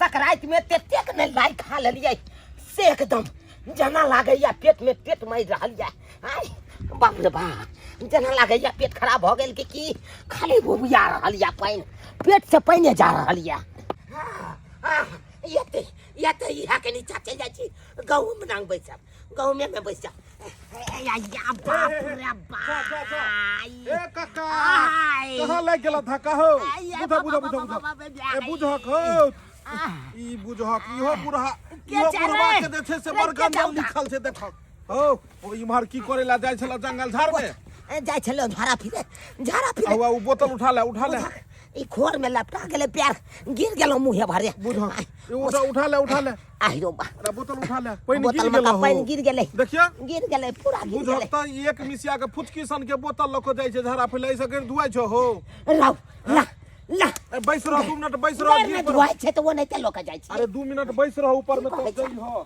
एक रात में तेतेक ने लाई खा लेलिए से एकदम जना लागैया पेट में पेट मर रहल या आय बाप रे बाप जना लागैया पेट खराब हो गेल कि खाली बुबिया रहल या पानी पेट से पानी जा रहल या ये इहा के नीचा चल जाइ छी गाँव में नांग बैसब गाँव में बैस जा या बाप रे बाप ए काका कहां लग गेला था कहो बुझा ए बुझक हो ई बुझक इहो बुढ़ा के देखे से बरगन लिखल से देखो हो ओ इमहर की करेला जाय छला जंगल झाड़ में जाय छलो झाड़ा फिरे ओ बोतल उठा ले ई खोर में लपटा गेले पैर गिर गेलो मुंहे भरे बुझक उठा ले आई रो बा अरे बोतल उठा ले पानी गिर गेले देखिए गिर गेले पूरा गिर गेले बुझक त एक मिसिया के फुचकी सन के बोतल लको जाय छे झाड़ा फैलाई सके धुआई छो हो लाओ ला बैस रहो 2 मिनट बैस रहो गिर पर धुआई छे तो वो नहीं ते लोक जाय छे अरे 2 मिनट बैस रहो ऊपर में तो जई हो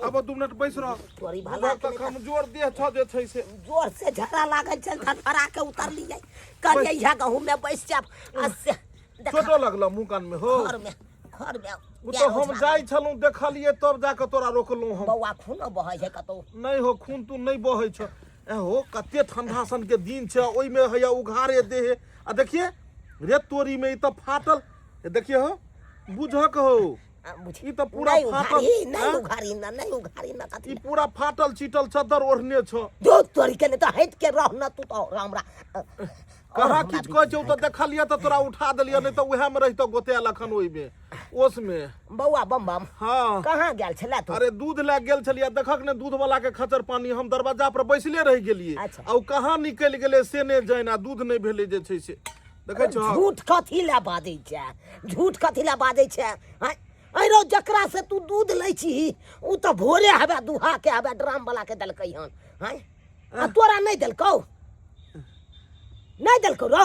अब 2 मिनट बैस रहो तोरी भाला तक हम जोर दे छ जे छै से जोर से झरा लागल छल फरा के उतार ली जाय करिए यहां गहूं में बैस जाब छोटो लगला मुंह कान में हो घर में वो तो हम जाय छलू देखलिए तब जाके तोरा रोकलू हम बौआ खून बहै छै कतो नहीं हो खून तू नहीं बहै छ हो कते ठंडा सन के दिन छै ओइ में हैया उघारे देह आ देखिए रे तोरी में ई त फाटल देखिए हो बुझक हो ई त पूरा फाटल नहीं उघारी ना कथि ई पूरा फाटल चीटल चदर ओढ़ने छ दो तोरी के ने त हट के रह न तू तो हमरा कहा किछ कह छौ त देखलिए त तोरा उठा देलिए नहीं त उहे में रहितो गोते लखन ओइ में ओस में बौआ बम हां कहां गेल छला तू अरे दूध ले गेल छलिए देखक ने दूध वाला के खचर पानी हम दरवाजा पर बैसले रह गेलिए आ कहां निकल गेले से ने जाना दूध नहीं भेले जे छै से देखै छ झूठ कथि ला बाजै छै आई रो जकरा से तू दूध लै छी उ त भोरे हबे दुहा के हबे ड्राम वाला के दलकै हन हैं आ तोरा नहीं देलको रो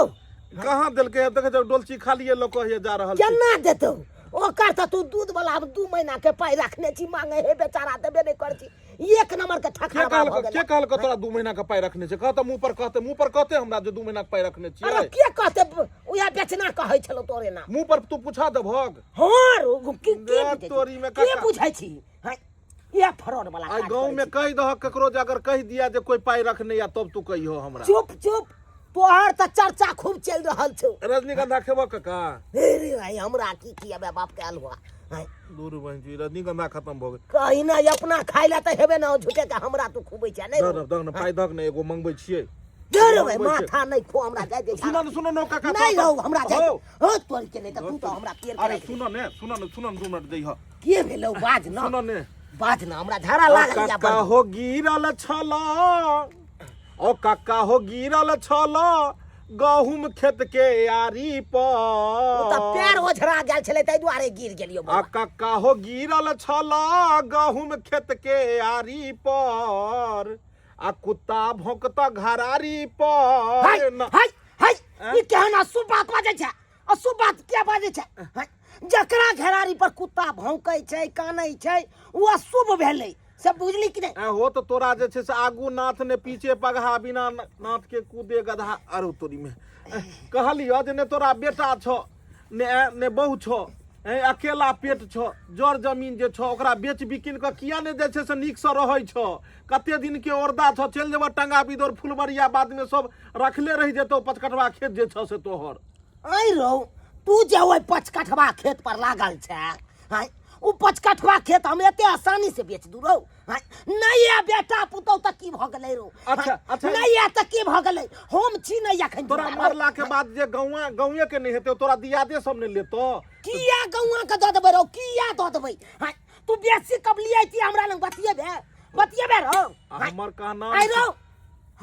कहां देलकै देखे जब डोलची खालिए लोग कहिए जा रहल छै केना देतौ ओकर त तू दूध वाला 2 महीना के पाई रखने छी मांगे हे बेचारा देबे नहीं कर छी एक नंबर के ठकरा हो गेल के कहल के तोरा 2 महीना के पाई रखने छै कहत मुंह पर कहते हमरा जे 2 महीना के पाई रखने छी अरे के कहते उया बेचना कहै छलो तोरे ना मुंह पर तू पूछा दे भग हां रो के तोरी में के बुझाई छी ये फ्रॉड वाला काज गांव में कह दह ककरो जे अगर कह दिया जे कोई पाई रखने या तब तू कहियो हमरा चुप तोहर त चर्चा खूब चल रहल छौ रजनीगंधा खेबो काका रे भाई हमरा की अबे बाप के अलवा दूर बहन जी रजनीगंधा खत्म भ गेल कहीं ना अपना खाइ ला त हेबे ना झूठे के हमरा तू खुबै छै नहीं दग न पाई दग न एगो मंगबै छियै डर भाई माथा नहीं खो हमरा जाय दे सुनो न काका नहीं रहो हमरा जाय हो तोर के नहीं त तू तो हमरा पेड़ अरे सुनो न 2 मिनट दई ह के भेलौ बाज न सुनो ने बाज न हमरा झाड़ा लागल या काका हो गिरल छला ओ काका हो गिरल छला गहूम खेत के आरी पर त पैर ओझरा गेल छले तै दुआरे गिर गेलियो आ काका हो गिरल छला गहूम खेत के आरी पर आ कुत्ता भौंकता घरारी पर हाय ई केहन अशुभ बात बाजै छै अशुभ बात के बाजै छै जकरा घेरारी पर कुत्ता भौंकै छै कानै छै ओ अशुभ भेलै सब बुझली कि नहीं हो तो तोरा जे छै से आगू नाथ ने पीछे पगहा बिना नाथ के कूदे गधा अरु तोरी में कहलियो जे ने तोरा बेटा छो ने बहू छो अकेला पेट छो जर जमीन जे छो ओकरा बेच बिकिन के किया ने जे छै से नीक से रहै छो कते दिन के ओरदा छो चल जेबो टंगा बिदोर फुलबरिया बाद में सब रखले रह जेतो पचकटवा खेत जे छो से तोहर आई रो तू जे ओइ पचकटवा खेत पर लागल छै हां उ पचकटवा खेत हम एते आसानी से बेच दू रो नहीं ये बेटा पुतौ त की भ गेलै रो अच्छा नहीं ये त की भ गेलै हम छी नहीं अखन तोरा मरला के बाद जे गांवे के नहीं हेते तोरा दियादे सब ने लेतो किया गांवा के द देबै रो किया द देबै तू बेसी कब लियै छी हमरा लंग बतियेबे रो हमर कहना आई रो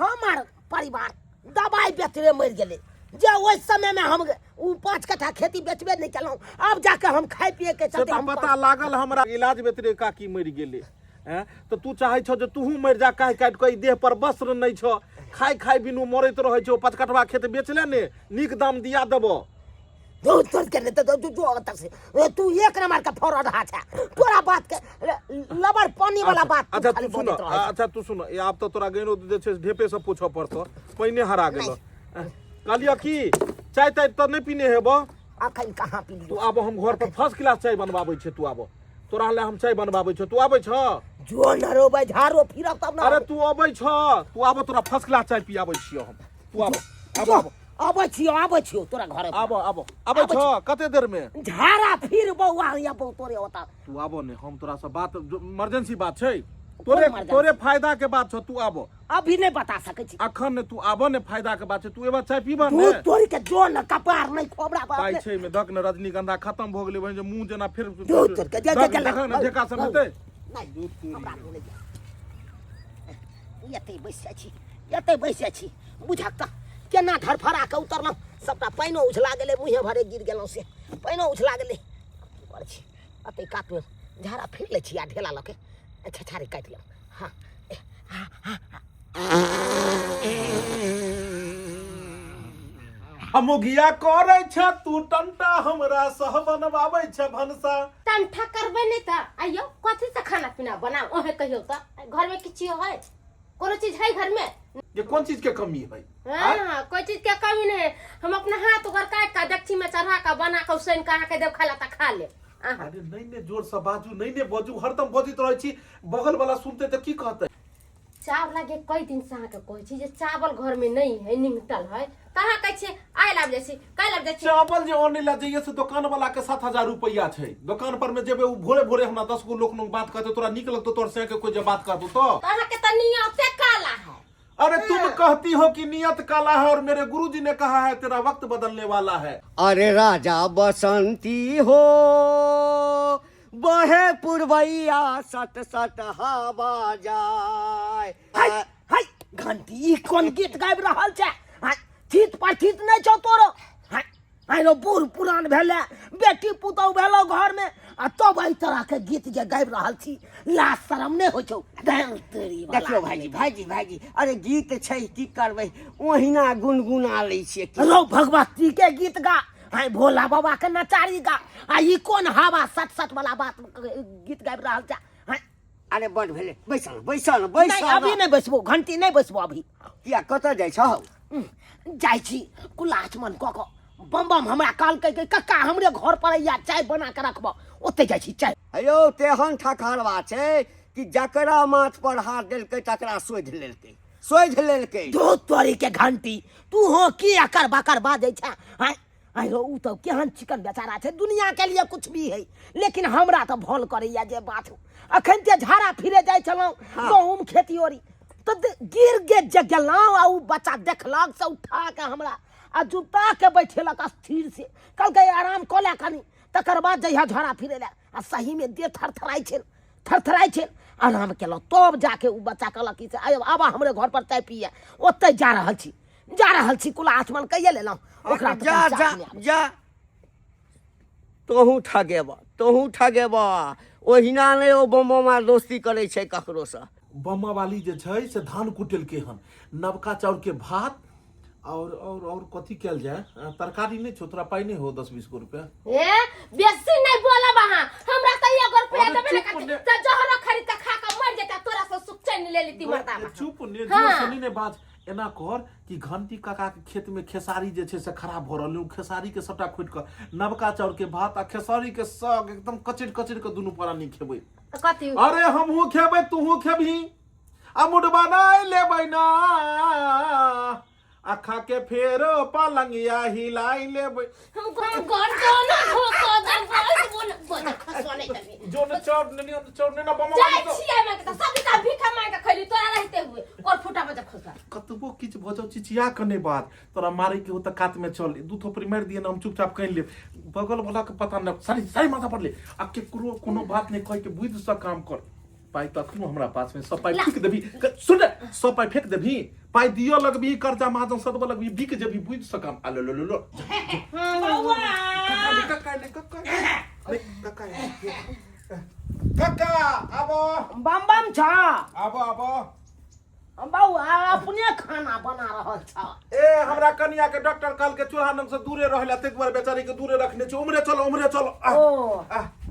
हमर परिवार दवाई बेचरे मर गेलै जे ओइ समय में हम उ 5 कट्ठा खेती बेचबे नहीं केलौ अब जाके हम खाइ पिए के चलते हम पता लागल हमरा इलाज बेतरे काकी मर गेले हैं तो तू चाहे छ जे तूहू मर जा काट के देह पर वस्त्र नहीं छ खाइ बिनु मरैत रहै छ 5 कट्ठा खेत बेचले ने नीक दाम दिया देबो दो तोर के तो तक से तू एक नंबर का फ्रॉड रहा छै तोरा बात के लबर पानी वाला बात अच्छा तू सुन अब तो तोरा गइनो जे छै ढेपे से पूछो पड़तो पहिने हरा गेलो कहलियो की चाय ताय तो नहीं पीने हेबो अखन कहाँ पी तू लियो आबो हम घर पर फर्स्ट क्लास चाय बनवाबै छै तू आबो तोरा ले हम चाय बनवाबै छौ तू आबै छ जो न रोबै झारो फिरब तब न अरे तू आबै छ तू आबो तोरा फर्स्ट क्लास चाय पियाबै छियो हम तू आबो आबो आबै छियो तोरा घर आबो आबो आबै छ कते देर में झारा फिर बौआ या बौ तोरे होता तू आबो ने हम तोरा से बात इमरजेंसी बात छै तोरे फायदा के बात छौ तू आबो अभी नहीं बता सकै छी अखन ने तू आबो ने फायदा के बात छै तू एबा चाय पीबा तू ने तोरी के जो न कपार नहीं खोबड़ा पाई छै में धक ने रजनीगंधा खत्म भ गेलै जे मुंह जना फिर दूध तोर के देखा सन हेतै नहीं हमरा बोले यते बैसे छी बुझक त केना धरफड़ा के उतरलौ सबटा पाइनो उछला गेलै मुँहे भरे गिर गेलौ से पाइनो उछला गेलै कर छी अते काट में झाड़ा फिर ले छी आ ढेला लके छछारी काट लो हां हमगिया करे छ तू टंटा हमरा सह बनवाबै छ भनसा टंटा करबे नहीं त आइयो कथि से खाना पीना बनाओ ओहे कहियो त घर में किछ है कोनो चीज है घर में ये कौन चीज के कमी है हां कोई चीज के कमी नहीं हम अपना हाथ ऊपर काट का डेकची में चढ़ा का बना के उसन का के देव खाला त खा ले अरे नहीं ने जोर से बाजू नहीं ने बाजू हरदम बजित रहै छी बगल वाला सुनते त की कहतै चावल लागे कई दिन से के कहै छी जे चावल घर में नहीं है निमटल है कहां कहै छी आइ लाब जाय छी काई लाब जाय छी चावल जे ओने ला जाइए से दुकान वाला के 7000 रुपया छै दुकान पर में जेबे भोरे भोरे हमरा 10 गो लोग बात करते तोरा निक लगतो तोर से के कोई जे बात करतो तो कहां के त नियत से काला है अरे तुम कहती हो कि नियत काला है और मेरे गुरुजी ने कहा है तेरा वक्त बदलने वाला है अरे राजा बसंती हो बहे पुरवैया सट सट हवा जाए हाय घंटी कोन गीत गाबि रहल छै हाय चित पाठित नहीं छौ तोरो हाय हाय रो बूढ़ पुरान भेले बेटी पुतौ भेलो घर में आ तब एहि तरह के गीत जे गाबि रहल छी लाज शरम नहीं होइ छौ देखियो भाईजी अरे गीत छै की करबै ओहिना गुनगुना लै छियै रो भगवती के गीत गा हाय भोला बाबा के नचारी गा आ ई कोन हवा सट सट वाला बात गीत गाबि रहल छै हाय अरे बड़ भेले बैसल नहीं अभी नहीं बैसबो घंटी नहीं बैसबो अभी किया कतऽ जाइ छौ जाइ छी कुलाचमन क क बम बम हमरा कहलकै कि कक्का हमरे घर पर या चाय बना के रखबो ओते जाइ छी चाय अयो तेहन ठकरवा छै कि जकरा माथ पर हाथ देलकै तकरा सोधि लेलकै दो तोरी के घंटी तू हो की अकर बकर बाजै छै हाय हाय रो उ तो केहन चिकन बेचारा छै दुनिया के लिए कुछ भी है लेकिन हमरा तो भल करैया जे बात अखन ते झाड़ा फिरे जाइ छलौ गहूम खेती ओरी तो गिर जे गेलौ आ उ बच्चा देखलक से उठा के हमरा आ जुता के बैठेलक स्थिर से कहलकै आराम क ले कनी तकर बाद जइहा झाड़ा फिरे ले आ सही में देह थरथराइ छै आराम केलौ तब जाके उ बच्चा कहलक कि से आबा हमरे घर पर चाय पिए ओते जा रहल छी कुला आचमन कइए लेलौ ओकरा जा तोहू ठगेबा ओहिना नहीं ओ बम्बमा दोस्ती करे छै ककरो से बम्मा वाली जे छै से धान कुटेल के हन नवका चाउर के भात और कथी कैल जाए तरकारी नहीं छो तोरा पाई नहीं हो 10-20 गो रुपया ए बेसी नहीं बोला वहां हमरा त 1 रुपया देबे न त जहर खरीद के खा के मर जेता तोरा से सुख चैन ले लेती मरता चुप ने जो सुनी ने बात एना कर कि घंटी काका के खेत में खेसारी जे छै से खराब भ रहल खेसारी के सबटा खोट के नवका चाउर के भात आ खेसारी के साग एकदम कचड़ के दुनू परा नहीं खेबै कथि अरे हमहू खेबै तूहू खेबही आ मुडबा नहीं लेबै ना अखा के फेर पलंगिया हिलाई लेबै हम घर दोना ठोको बोल खसवाने तभी जो न चौड़ ने ना बम जाय छियै मैं त सब का भीखा मांग के खैली तोरा रहते हुए और फुटा बजा खसा कतबो किछ भजौ चिचिया कने बात तोरा मारे के हो त कात में चल दू थोपरी मार दिए ना हम चुपचाप कह ले बगल वाला के पता न सारी माथा पर ले आ के कोनो बात नहीं कह के बुझ स काम कर पाई तखनो हमरा पास में सब पाई फेंक देबी सुन सब पाई फेंक देबी पाई दियो लगबी कर्जा महाजन सदब लगबी बिक जेबी बुझ स काम आ लो कक्का आबो बम बम छ आबो बौआ अपने खाना बना रहल छ ए हमरा कन्या के डॉक्टर कहल के चूल्हा नंग से दूरे रहला ते दुआरे बेचारी के दूरे रखने छ उमरे चलो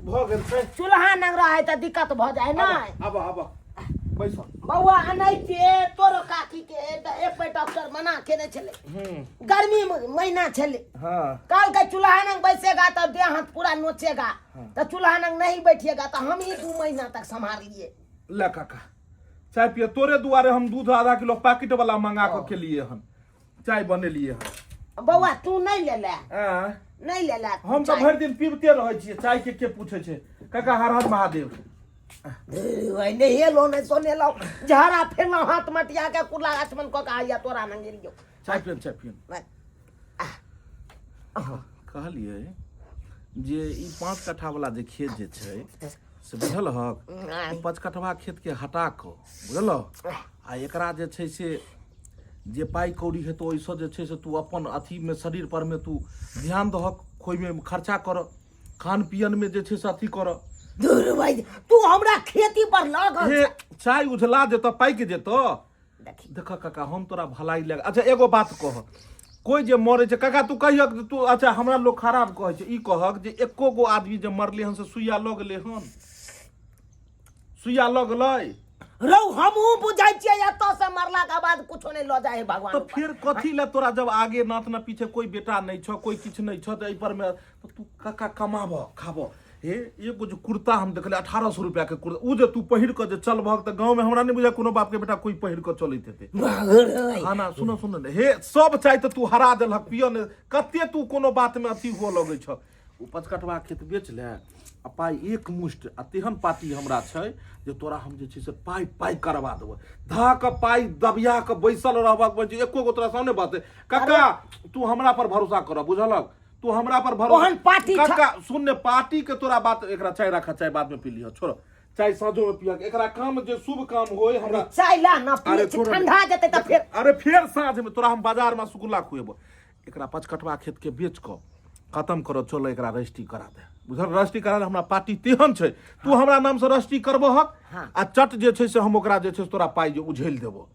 भ गेल छै चूल्हा नंग रहे त दिक्कत भ जाए ना आबो बैसो बउआ अनैते तोरो काकी के एक पे डॉक्टर मना केने छले गर्मी महीना छले हाँ कल के चूल्हा नंग बैसेगा तो देह हाथ पूरा नोचेगा तो चूल्हा नंग नहीं बैठिएगा तो हम ही 2 महीना तक संभाल लिए ले काका चाय पिए तोरे दुआरे हम दूध आधा किलो पैकेट वाला मंगा के लिए हन चाय बने लिए हन बउआ तू नहीं ले ले हाँ नहीं ले ले हम तो भर दिन पीबते रहे छियै चाय के पूछे छै काका हर हर महादेव नहीं लो नहीं सोने लो झाड़ा फिर हाथ मटिया के कुला आचमन को कहा या तोरा नंग गिरियो चाय पियन कहलिए जे ई 5 कट्ठा वाला जे खेत जे छै से बुझल हक 5 कट्ठा खेत के हटा के बुझल आ एकरा जे छै से जे पाई कौड़ी हेतौ ओइसँ जे छै से तू अपन अथी में शरीर पर में तू ध्यान दहक खोई में खर्चा कर खान पियन में जे छै से अथी कर दूर भाई तू हमरा खेती पर लागल हे चाय उझला देतो पाइक जेतो देख काका हम तोरा भलाई लग अच्छा एगो बात कह कोई जे मरे छै काका तू कहियक तू अच्छा हमरा लोग खराब कहै छै ई कहक जे एको गो आदमी जे मरले हन से सुइया लग ले हन सुइया लग लै रौ हमहू बुझाइ छियै एतो से मरला के बाद कुछो नहीं लो जाए भगवान तो फिर कथी ले तोरा जब आगे नाथ ना पीछे कोई बेटा नहीं छ कोई किछ नहीं छ त एहि पर में तो तू काका कमाबो खाबो हे एगो जो कुर्ता हम देखले 1800 रुपया के कुर्ता उ जे तू पहिर के जे चल भग त गांव में हमरा नहीं बुझा कोनो बाप के बेटा कोई पहिर के चलैत हेते खाना सुनो सुनो हे सब चाय त तू हरा देलहक पियो ने कते तू कोनो बात में अथी हो लगै छ उ 5 कट्ठा खेत बेच ले आ पाई एक मुष्ट आ तेहन पार्टी हमरा छै जे तोरा हम जे छै से पाई पाई करवा देबो धा के पाई दबिया के बैसल रहबाक बन एको गो तोरा सामने बात काका तू हमरा पर भरोसा कर बुझलक तू हमरा पर भरोसा पार्टी काका सुन ने पार्टी के तोरा बात एकरा चाय रखा चाय बाद में पी लियो छोड़ चाय साँझो में पिया एकरा काम जे शुभ काम होय हमरा चाय ला ना पी ठंडा जते त फिर अरे फिर साँझ में तोरा हम बाजार में सुकुला खुएबो एकरा 5 कट्ठा खेत के बेच के खत्म करो चलो एकरा रजिस्ट्री करा दे बुझल रजिस्ट्री करा हमरा पार्टी तेहन छै तू हमरा नाम से रजिस्ट्री करबो हक आ चट जे छै से हम ओकरा जे छै तोरा पाई जे उझेल देबो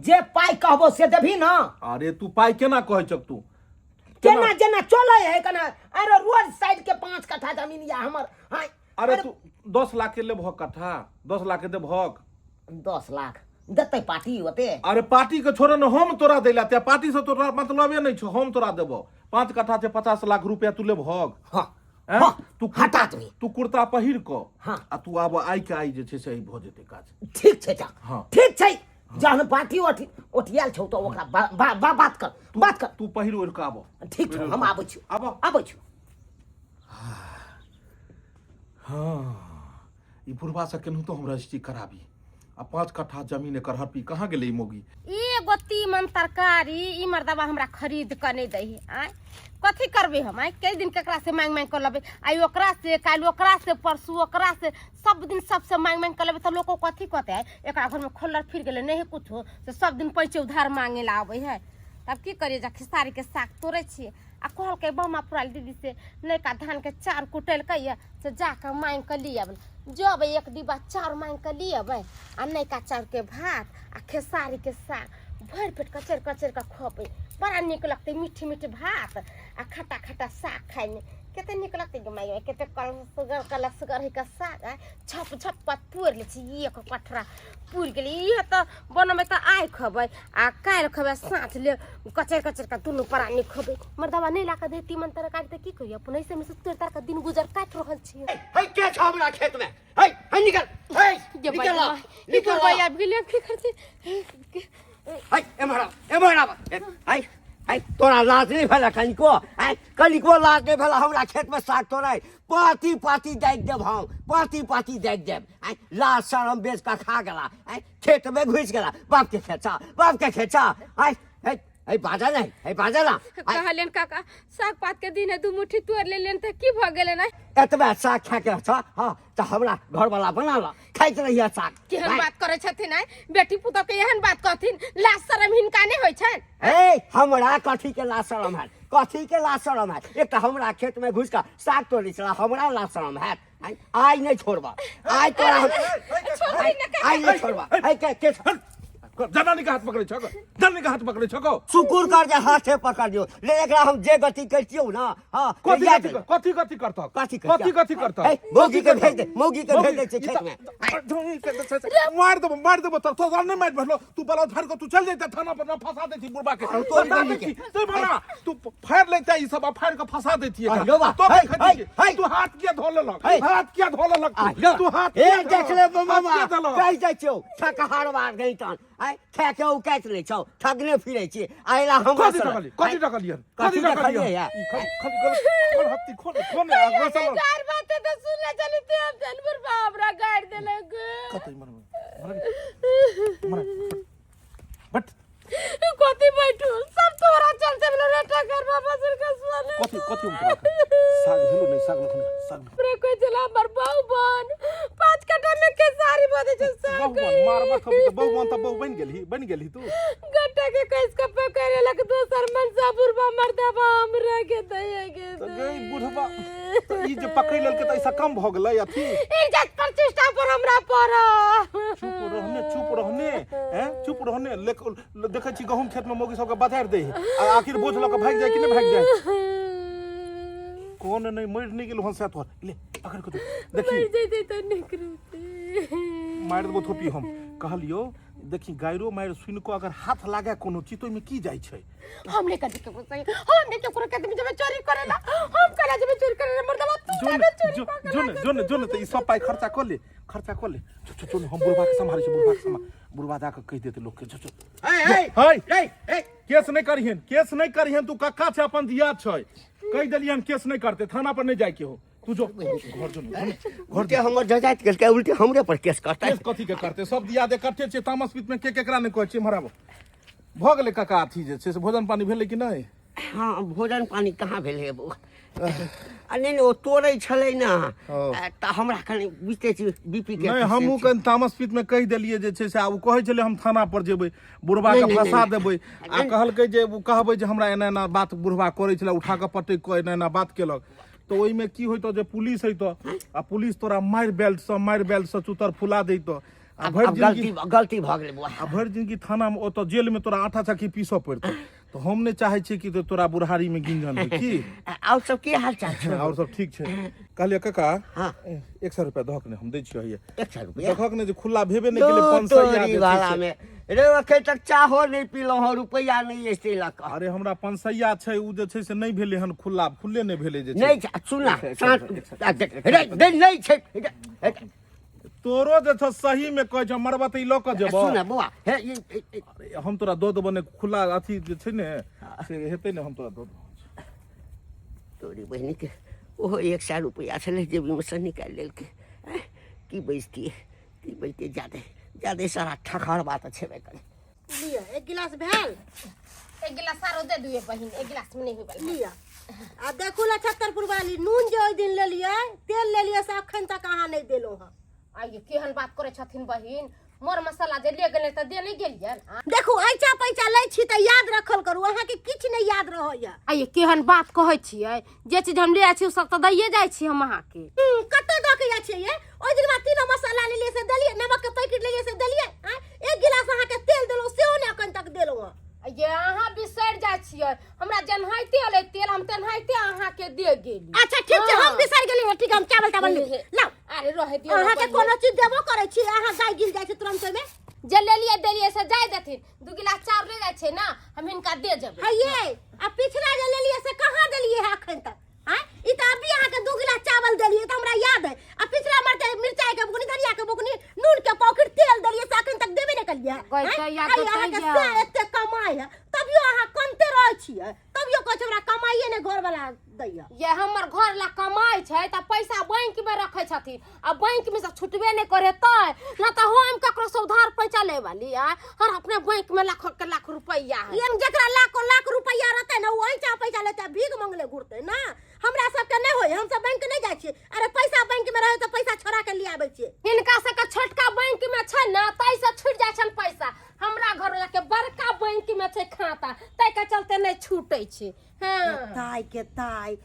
जे पाई कहबो से देबी ना अरे तू पाई केना कहै छक तू केना जेना चले है केना अरे रोड साइड के 5 कट्ठा जमीन या हमर हाय अरे तू 10 लाख के लेबह कट्ठा 10 लाख के देबहक 10 लाख देते पार्टी होते अरे पार्टी के छोड़े न हम तोरा देला ते पार्टी से तोरा मतलबे नहीं छो हम तोरा देबो 5 कट्ठा से 50 लाख रुपया तू लेबहक हां तू हटा दे तू कुर्ता पहिर को हाँ। आ तू आब आई के आई जे छै से भ जेते काज ठीक छै जा हाँ। ठीक छै जहन पार्टी ओठियाल छौ तो ओकरा बात कर तू पहिर ओढ़ के आबो ठीक छौ हम आबै छी आबो छी हाँ ई बुढ़वा से केनहु तो हम रजिस्ट्री कराबी आ 5 कट्ठा जमीन एकर हरपी कहाँ गेलै मोगी एगो तीमन तरकारी ई मर्दबा हमरा खरीद के नहीं दही आय कथी करबे हम आय कई दिन केकरा से मांग मांग कर लेबे आई ओकरा से काल ओकरा से परसू ओकरा से सब दिन सबसे मांग मांग कर लेबे तो लोग कथी कहते है एकरा घर में खोलर फिर गेले नहीं कुछो से सब दिन पैसे उधार मांगे ला आवे है तब की करिए जा खिसारी के साग तोड़े छिए आ कहल के बमा पुराल दीदी से नैका धान के 4 कुटल कहिए से जाकर मांग के लिए जब एक डिब्बा 4 मांग के लिए आ नैका 4 के भात आ खेसारी के साग भर पेट कचर कचर का खोपे बड़ा निक लगते मीठी मीठी भात आ खट्टा खट्टा साग खाए में केते निक लगते गे माई केते कल सुगर है का साग है छप छप पत पूर ले छी एक पठरा पूर गेली ये तो बनमे तो आइ खबै आ काल खबै साथ ले कचर कचर का दुनु परानी खबै मर्दवा नहीं लाका देती मन तरकारी त की कहिय अपन ऐसे में से तेर का दिन गुजर काट रहल छी है के छ हमरा खेत में है निकल है निकल भैया भिले की करते है एमहरा है तोरा लाज नहीं भेला कनिको लाज नहीं भेला हमरा खेत में साग तोड़ाई पाती दागि देब हम पाती दागि देब लाज शरम बेच का खा गेला खेत में घुस गेला बाप के खेचा है बाजा ना कहलेन काका साग पात के दिन 2 मुट्ठी तोड़ लेलेन त की भ गेले ना एतबे साग खा के छ हां त हमरा घर वाला बना ला खाइत रहिया साग केहन बात करे छथिन आय बेटी पुतो के एहन बात कहथिन लाज शरम हिनका नहीं होय छन ए हमरा कथी के लाज शरम है एक त हमरा खेत में घुस के साग तोड़ी छला हमरा लाज शरम है आई नहीं छोड़बा आई तोरा आई नहीं छोड़बा आई के जनानी का हाथ पकड़े छको जनानी का हाथ पकड़े छको शुकुर कर जे हाथे पकड़ दियो ले एकरा हम जे गति करतियो ना हां कथी करतो कथी करतो मौगी के भेज दे छे खेत में मार दो तो नहीं मार भलो तू बला धर को तू चल जाता थाना पर ना फंसा देती बुढ़बा के तो बना तू फाड़ लेता ई सब फाड़ के फंसा देती है तो तू हाथ किया धोले तू हाथ ए देख ले मामा कहि जाइ छौ ठकहार मार गई तन आई ठके उ काट ले छौ ठगने फिरै छी आइला हम कथी टका लियन खोल हत्ती खोल आगे चलो चार बातें तो सुन ले चली ते हम जानवर बाबरा गाड़ देले कतई मर बट कथी बैठू सब तोरा चलते बोले रेटा कर बाबा सर का सुन कथी साग भेलो नहीं साग रे कोई चला मर बाऊ बन 5 कट्ठा में के सारी बदे छ साग बहु मार मत बहु बन गेली तू गट्टा के कैस का पकड़े लग दोसर मन साबुरबा मर्दाबा हमरा के दये के तो गई बुढ़बा तो ई जे पकड़ लेल के त ऐसा कम भ गेलै अथी इज्जत प्रतिष्ठा पर हमरा पर चुप रहने देखे छी गहूम खेत में मोगी सबके बधार दे आखिर बोझ ल के भाग जाए कि नहीं भाग जाए कौन नहीं मर नहीं गेल हंसा तोर ले पकड़ के देखी मर जइते त निकरते मार देबो थोपी हम कहलियो देखी गायरो मार सुन को अगर हाथ लागे कोनो चीज तो में की जाय छै हमने कदी के सही हमने के पूरा कदम जब चोरी करेला हम कला जब चोरी करेला मर्दवा तू जोन तो ई सब पाई खर्चा कर ले चो हम बुढ़बा के संभाले छी बुढ़बा जा के कह देते लोग के चो हे केस नहीं करिहन तू कक्का छै अपन दिया छै कह देलियन केस नहीं करते थाना पर नहीं जाय के हो तू जो घर के हमर जजात के उल्टे हमरे पर केस करता केस कथी के करते सब दिया दे करते छै तामस पीत में के केकरा नहीं कहै छै मराबो भ गेलै कक्का अथी जे छै से भोजन पानी भेलै कि नहीं हां भोजन पानी कहाँ भेलै नहीं ओ तोड़े छलै ना त हमरा कनी बुझते छी बीपी के नहीं हमहू कन तामस पीत में कह देलिए जे छै से आ उ कहै छले हम थाना पर जेबै बुढ़बा के फंसा देबै आ कहलकै जे उ कहबै जे हमरा एना एना बात बुढ़बा करै छले उठा के पटक के एना एना बात केलक तो ओइ में की होइतो जे पुलिस होइतो आ पुलिस तोरा मार बेल्ट से चुतर फुला दैतो आ गलती भ गेलै बुआ आ भर जिंदगी थाना में ओतो जेल में तोरा आटा चक्की पीसो पड़तो तो हम नहीं चाहे छी कि तोरा बुढ़ारी में गिंजन हो की और सब के हाल चाल छै और सब ठीक छै कहलिए काका हां 100 रुपया दहक ने हम दै छियै ये 100 रुपया दहक ने जे खुला भेबे नहीं गेले 500 याद वाला में रे अखे तक चाहो नहीं पीलो हो रुपया नहीं एते लक अरे हमरा 500 छै उ जे छै से नहीं भेले हन खुले नहीं भेले जे छै नहीं सुना रे नहीं छै तोरो जे छ सही में कह छ मरबा त ई ल क जेबो सुना बुआ हे हम तोरा दो बने खुला अथी जे छै ने से हेतै ने हम तोरा दो तोरी बहनी के ओहो 100 रुपया छले जेबी में से निकाल लेल के की बेइज्जती ज्यादा सारा ठखार बात छेबे करे लिया एक गिलास भेल एक गिलास सारो दे दुए बहिन एक गिलास में नहीं होबल लिया आ देखू ला 76 वाली नून जे ओइ दिन ले लिया तेल ले लिया से अखन तक अहाँ नहीं देलो ह आइए केहन बात करे छथिन बहिन मोर मसाला जे ले गेले त दे नहीं गेलियन देखू ऐचा पैसा लै छी त याद रखल करू अहाँ के किछ नहीं याद रहैया आइए केहन बात कहै छियै जे चीज हम ले छी सब त दैये जाय छी हम अहाँ के कत्ते द के जा छै ये ओइ दिन में 3 मसाला ले लिए से देलिए नमक के पैकेट ले लिए से देलिए एक गिलास अहाँ के तेल देलो सेहो ने अखन तक देलो ह ये अहाँ बिसर जाय छियै हमरा जनहाइते अले तेल हम तेनहाइते अहाँ के दे गेली अच्छा ठीक छै हम बिसर गेली ठीक हम चावल ले लाओ अरे रहे दियो अहाँ के कोनो चीज देबो करे छी अहाँ गाय गिल जाय छै तुरंत में जे ले लिए देलिए से जाय देथिन 2 गिलास चावल ले जाय छै ना हम इनका दे जेबै हइये आ पिछला जे ले लिए से कहां देलिए है अखन तक ई त अभी अहाँ के 2 गिलास चावल देलिए त हमरा याद है आ पिछला मिर्चाई के बुकनी धनिया के बुकनी नून के पॉकेट तेल देलिए से अखन तक देबे न कलिए कैसे याद है एते कमाई है तभियो अहाँ कनते रहै छियै तभियो कहै छै हमरा कमाइए ने घर वाला दैया ये हमर घर ला कमाई छै त पैसा बैंक में रखे छथिन आ बैंक में से छुटबे नहीं करे तय ना त हम ककरो से उधार पैसा ले वाली हर अपने बैंक में लाख रुपया है ये जकरा लाख रुपया रहते ना वही चा पैसा लेते भीख मांगले घुरते ना हमरा सब के नहीं होय हम सब बैंक नहीं जाय छी अरे पैसा बैंक में रहे त पैसा छोड़ा के ले आबै छी इनका से के छोटका बैंक में छै ना तै से छूट जाय छन पैसा हमरा घर वाला के बड़का बैंक में छै खाता तै के चलते नहीं छूटै छै ताई के ताई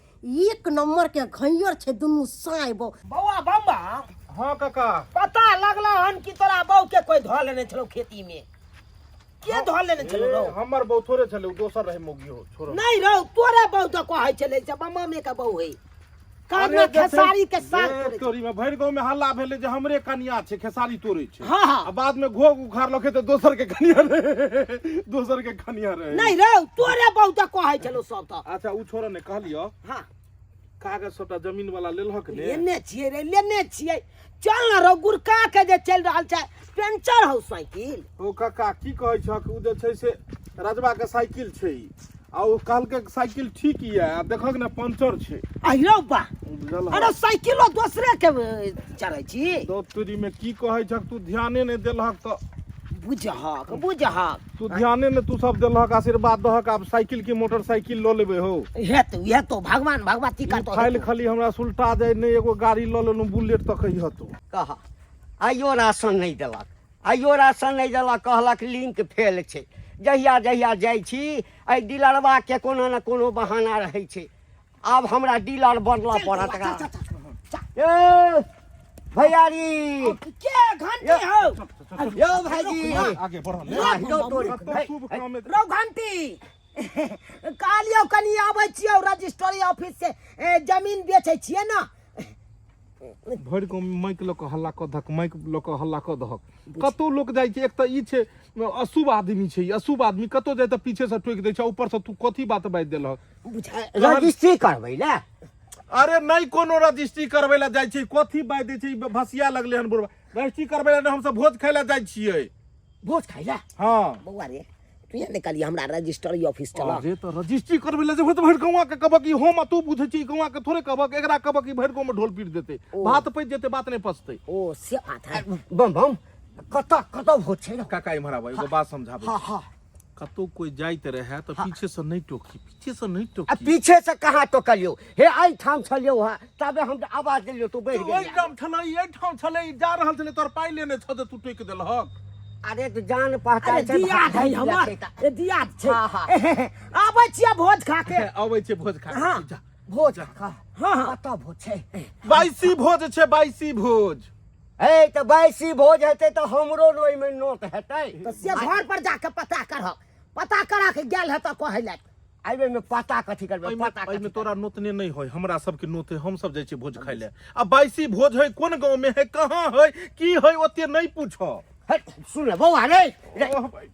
एक नंबर के घैयर छै दुनु साइबो बौआ बम्बा हां काका पता लगला हन कि तोरा बहू के कोई धो लेने छलो खेती में के धो लेने चलो रो हमर बहु थोड़े छले उ दोसर रहे मोगी हो छोड़ो नहीं रो तोरे बहु तो कहै छले से मम्मा में का बहु है काना खेसारी के साग तोरे तोरी में भरि गांव में हल्ला भेले जे हमरे कनिया छै खेसारी तोरे छै हाँ हाँ आ बाद में घोग उखाड़ लखे तो दोसर के कनिया रहे दोसर के कनिया रहे नहीं रो तोरे बहु तो कहै छलो सब तो अच्छा उ छोरा ने कहलियो हाँ कागज सबटा जमीन वाला लेलहक ने लेने छियै चल ना रो गुरका के जे चल रहल छै पंचर हो साइकिल ओ काका की कहै छक उ जे छै से राजबा के साइकिल छै आ उ कहलके साइकिल ठीक ये आ देखक ने पंचर छै आइरो बा बुझल अरे साइकिलो दूसरे के चढ़ै छी तो तोरी में की कहै छक तू ध्याने नहीं देलहक तो बुझहक तू ध्याने ने तू सब देलहक आशीर्वाद दहक आब साइकिल की मोटरसाइकिल लो लेबे हो हे तो भगवान भगवती का तो खाइल खाली हमरा सुलटा जाय नहीं एगो गाड़ी लो लेनु बुलेट तो कही हतो कहा आइयो राशन नहीं देलक आइयो राशन नहीं देलक कहलक लिंक फेल छै जहिया जहिया जाइ छी एहि डीलरवा के कोनो न कोनो बहाना रहै छै आब हमरा डीलर बनला पड़त ए भैयारी के घंटी हो यो भाईजी आगे बढ़ शुभ काम में रो घंटी कालियो कनी आबै छियै रजिस्ट्री ऑफिस से जमीन बेचै छियै ना भरि गाँव में माइक लोक हल्ला क धक माइक लोक हल्ला क दहक कतौ लोक जाइ छै एक त ई छै अशुभ आदमी छै अशुभ आदमी कतौ जाय त पीछे से टोक दै छै ऊपर से तू कथी बात बाजि देलहक रजिस्ट्री करबै ले अरे नहीं कोनो रजिस्ट्री करबै ला जाइ छै कथी बाजि दै छै भसिया लगले हन बुढ़वा रजिस्ट्री करबै ला हम सब भोज खाय ला जाइ छियै भोज खाइ ला हां बौआ रे तू ये निकली हमरा रजिस्ट्री ऑफिस चला अरे तो रजिस्ट्री करबै ला जेबै त भरि गाँव के कहबक ई हम तू बुझै छी गाँव के थोड़े कहबक एकरा कहबक ई भरि गाँव में ढोल पीट देते बात पै जेते बात नहीं पछतै ओ से बात है बम बम कत भोज छै न काका इमहरा भाई एगो बात समझाबै हाँ हाँ कतौ कोई जाइत रहे तो पीछे से नहीं टोकी पीछे से नहीं आ टोकी पीछे से कहाँ टोकलियो हे आई ठाम छलियो हा तबे हम आवाज देलियो तू बैठ ओइ गेलिया ठाम छलै ए ठाम छलै जा रहल छलै तोर पाइ लेने छ तू टोक देलहक अरे तो जान पहचान अरे दिया है हमर ए दिया छै हाँ, हाँ। आबै छियै भोज खा के अबै छै भोज खा हाँ। जा भोज हाँ हाँ कत भोज छै बाइसी भोज छै बाइसी भोज ए तो बाइसी भोज हेतै तो हमरो ओइ में नोट हेतै तो से घर पर जाके पता करह पता करा के गेल है तो कहै ला आइबे में पता कथी करबै पता ओइ में तोरा नोतने नहीं होय हमरा सबके नोते हम सब जाइ छै भोज खाय ले आ बाइसी भोज है कोन गांव में है कहां है की है ओते नहीं पूछो सुन ले बौआ रे ओह भाई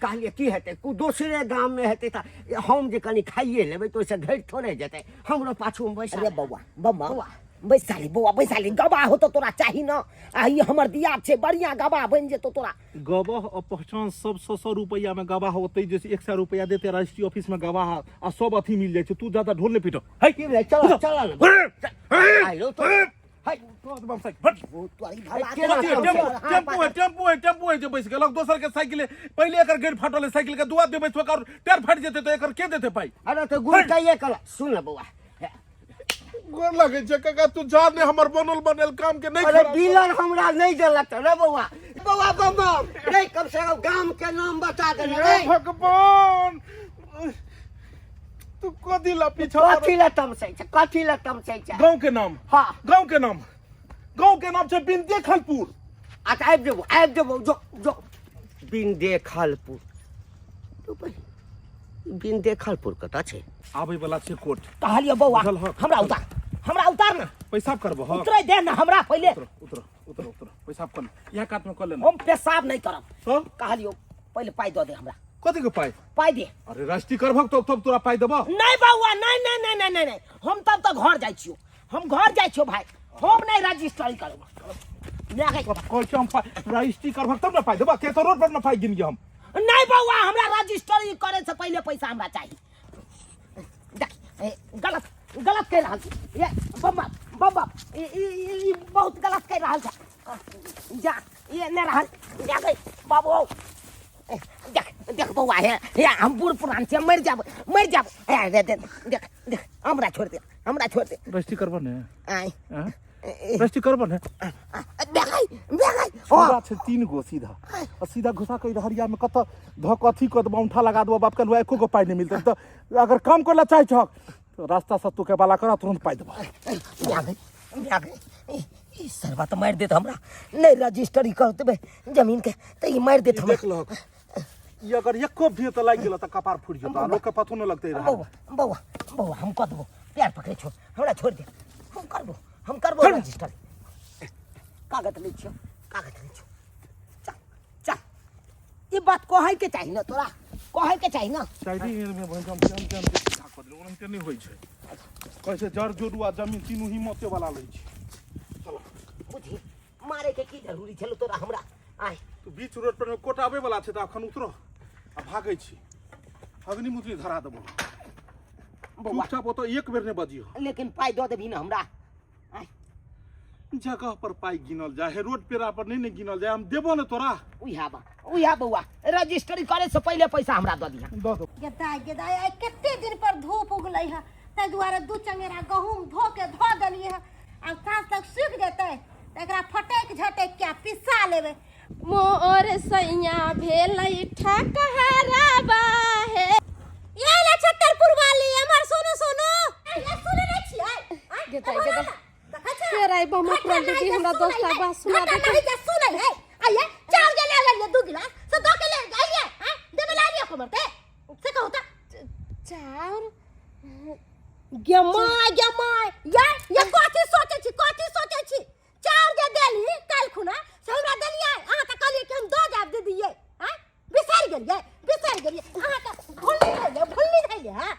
कहलिए की हेतै कु दोसरे गाम में हेतै त हम जे कनी खाइए लेबै तो से घट थोड़े जेतै हमरो पाछू में बैसा अरे बौआ बम्मा बैसाली बौआ बैसाली गवाह हो तो तोरा चाही ना आ ये हमर दियाद छै बढ़िया गवाह बन जेतो तोरा गवाह और पहचान सब 100 रुपया में गवाह होते जैसे 100 रुपया देते रजिस्ट्री ऑफिस में गवाह आ सब अथी मिल जाए तू ज्यादा ढोल नहीं पीटो है की रे चल चल आइलो तो हाय तोरी टेम्पू है जो बैस गेलक दोसर के साइकिल पहले एकर गेट फाटल साइकिल के दुआ देबै तो और टायर फाट जेते तो एकर के देते पाई अरे तो गुड़ कहिए कल सुन ले बौआ गोर लगे छै काका तू जान ने हमर बनल काम के नहीं अरे डीलर हमरा नहीं देलक रे बौआ बौआ बम्बा रे कम से कम गाम के नाम बता दे रे भगवान तू कथी ला पीछा कथी ला तमसै छै कथी ला तमसै छै गांव के नाम हां गांव के नाम छै बिंदे खलपुर अच्छा आबि जेबो जो जो बिंदे खालपुर तो भाई बिंदे खालपुर कता छै आबै वाला छै कोर्ट कहलियो बौआ बुझल हक। हमरा उतार ना पेशाब करबो ह उतरे दे ना हमरा पहले उतर पेशाब कर यहाँ काट में कर लेना हम पेशाब नहीं करब तो कहलियो पहले पाई दो दे हमरा कथी के पाई पाई दे अरे रजिस्ट्री करबक तो तब तोरा पाई देबो नहीं बौआ नहीं हम तब तो घर जाइ छियो हम घर जाइ छियो भाई हम नहीं रजिस्ट्री करब कोई हम रजिस्ट्री करबक तब ना पाई देबो के तो रोड पर ना पाई गिन हम नहीं बौआ हमरा रजिस्ट्री करे से पहले पैसा हमरा चाहिए गलत कह रहा ये बम्बा ये बहुत गलत कह रहा जा ये नहीं रहा जा गई बाबू देख बौआ है हम बूढ़ पुरान से मर जाब देख हमरा छोड़ दे रजिस्ट्री करबो ने आई रजिस्ट्री करबो ने बेगाई छोरा छै 3 गो सीधा और सीधा घुसा के हरिया में कत धक अथी क दबा उठा लगा दबा बाप के एको को पाई नहीं मिलते तो अगर काम करला चाहे छक तो रास्ता से तू के बाला करा तुरंत पाई देबा ई सरवा तो मार देत हमरा नहीं रजिस्ट्री कर देबे जमीन के तो ई मार देत हमरा देख लो ये अगर एको भी तो लाग गेल त कपार फूट जेतो लोग के पतो न लगते रहा बउआ बउआ बउआ हम कह देबो पैर पकड़े छो हमरा छोड़ दे हम करबो रजिस्टर कागज ले छो चल चल ये बात कहै के चाहिए ना तोरा कहै के चाहिए ना शायरी में भंजम के का कर दे ओनम के नहीं होई छै कैसे जड़ जोड़ुआ जमीन तीनू हिम्मते वाला लै छै चलो बुझी मारे के की जरूरी छलो तोरा हमरा आय तू बीच रोड पर कोट आबे वाला छै त अखन उतरो आ भागै छी अग्नि मुद्री धरा देबो बउआ चुपचाप तो एक बेर ने बजियो लेकिन पाई दो देबी ना हमरा आय जगह पर पाई गिनल जाए रोड पेरा पर नहीं गिनल जाए हम देबो ने तोरा उहा बउआ रजिस्ट्री करे से पहले पैसा हमरा दे दिया दो दो गेदाई आई कते दिन पर धूप उगलै है तै दुआरे दू चंगेरा गहूम धो के धो देलिए है अब साँझ तक सूख जेतै त एकरा फटक झटक के पिसा लेबै मोर सैया भेलै ठकहराबा हे ये ले छतरपुर वाली हमर सुनो ये सुनै नै छियै गेदाई तेराई बहु प्रॉपर्टी हमरा दोस्त बात सुना दे नहीं के सुनै है आइए चार के ले ले 2 गिलास से 2 के ले आइए देबे लागिए को मरते से कहू त चार गमाय ये कथी सोचे छी चार जे देली काल खुना से हमरा देलिए अहाँ त कहलिए कि हम दो जाब दे दिए हैं बिसर गेलिए अहाँ त भूलनी धैले हैं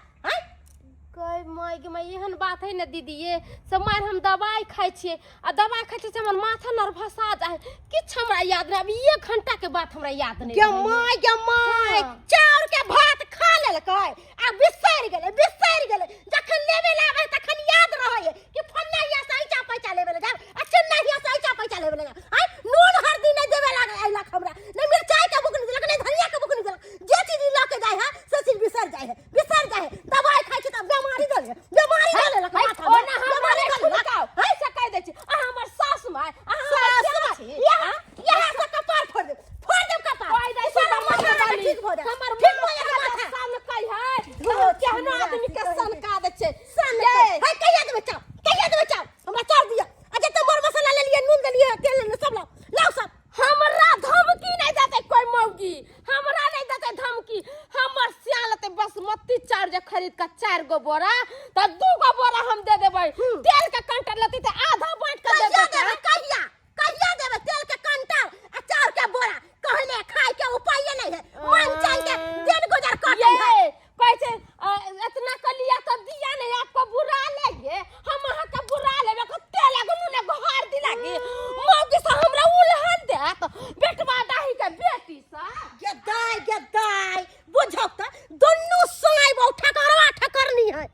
कोई माय के माय एहन बात है ना दीदी ये समार हम दवाई खाइ छिए आ दवाई खाइ छिए हमर माथा नर्वसा जाय किछ हमरा याद नै अब 1 घंटा के बात हमरा याद नै गमाय चार के भात खा लेलकै आ बिसर गेले जखन लेबे लागे तखन याद रहै कि फन्ना या सैचा पैसा लेबे ले जाब आ चन्ना या सैचा पैसा लेबे ले जाब आई नून हरदी नै देबे लागे आइला हमरा नै मिरचाई के बुकनी देलक नै धनिया के बुकनी देलक जे चीज ल के जाय है से चीज बिसर जाय है दवाई खाइ छी त बीमारी लेलक माथा ओ ना हमारे खुलकाओ है से कह दे छी अहाँ हमर सास माय अहाँ हमर छी यहाँ से कपार फोड़ दे कपार कोई दे से माथा डाली ठीक हो जा हमर ठीक हो जा माथा सन कहि है केहनो आदमी के सन का दे छै सन है कहिया देबे चाव हमरा चाव दिया आ जते मोर मसाला ले लिए नून दे लिए तेल ले सब लाओ सब हमरा धमकी नहीं देते कोई मौगी हमरा नहीं देते धमकी हमर सियालते बासमती चाउर जे खरीद के 4 गो बोरा त 2 गो बोरा हम दे देबै तेल के कंटर लेती त आधा बांट के दे देबै कहिया देबे तेल के कंटर आ चाउर के बोरा कहले खाए के उपाय नहीं है मन चाह के दिन गुजर काटे ये कैसे इतना कर लिया तो दिया नहीं आपको बुरा लगे हम अहाँ का बुरा लेबे को तेल गुनु ने घर दिलागी मौगी से हमरा उलहन दे तो बेटवा दाही के बेटी सा गेदाई बुझौ त दुन्नु सुनाई बौ ठकरनी है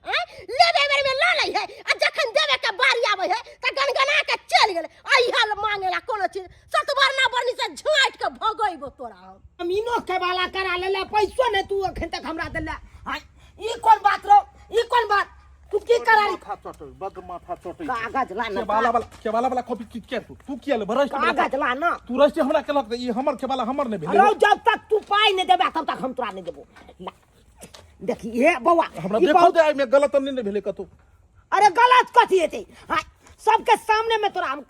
लेबे बेर में ला लै है आ जखन देबे के बारी आबै है त गनगना के चल गेल आई हाल मांगेला कोनो चीज सतबरना बरनी से झाट के भगैबो तोरा अमीनो के वाला करा लेले पैसो ने तू अखन तक हमरा देले हाय ई कोन बात रो ई कोन बात तू की करारी माथा चोटै कागज ला ना के वाला कॉपी की के तू किया ले भरस्ट कागज ला ना तू रस्ते हमरा केलक त ई हमर के वाला हमर ने भेले अरे जब तक तू पाई नहीं देबे तब तक हम तोरा नहीं देबो देखी ये बउआ हमरा देखौ दे आई में गलत नहीं भेले कतो अरे गलत कथी हेतै हाय सबके सामने में तोरा हम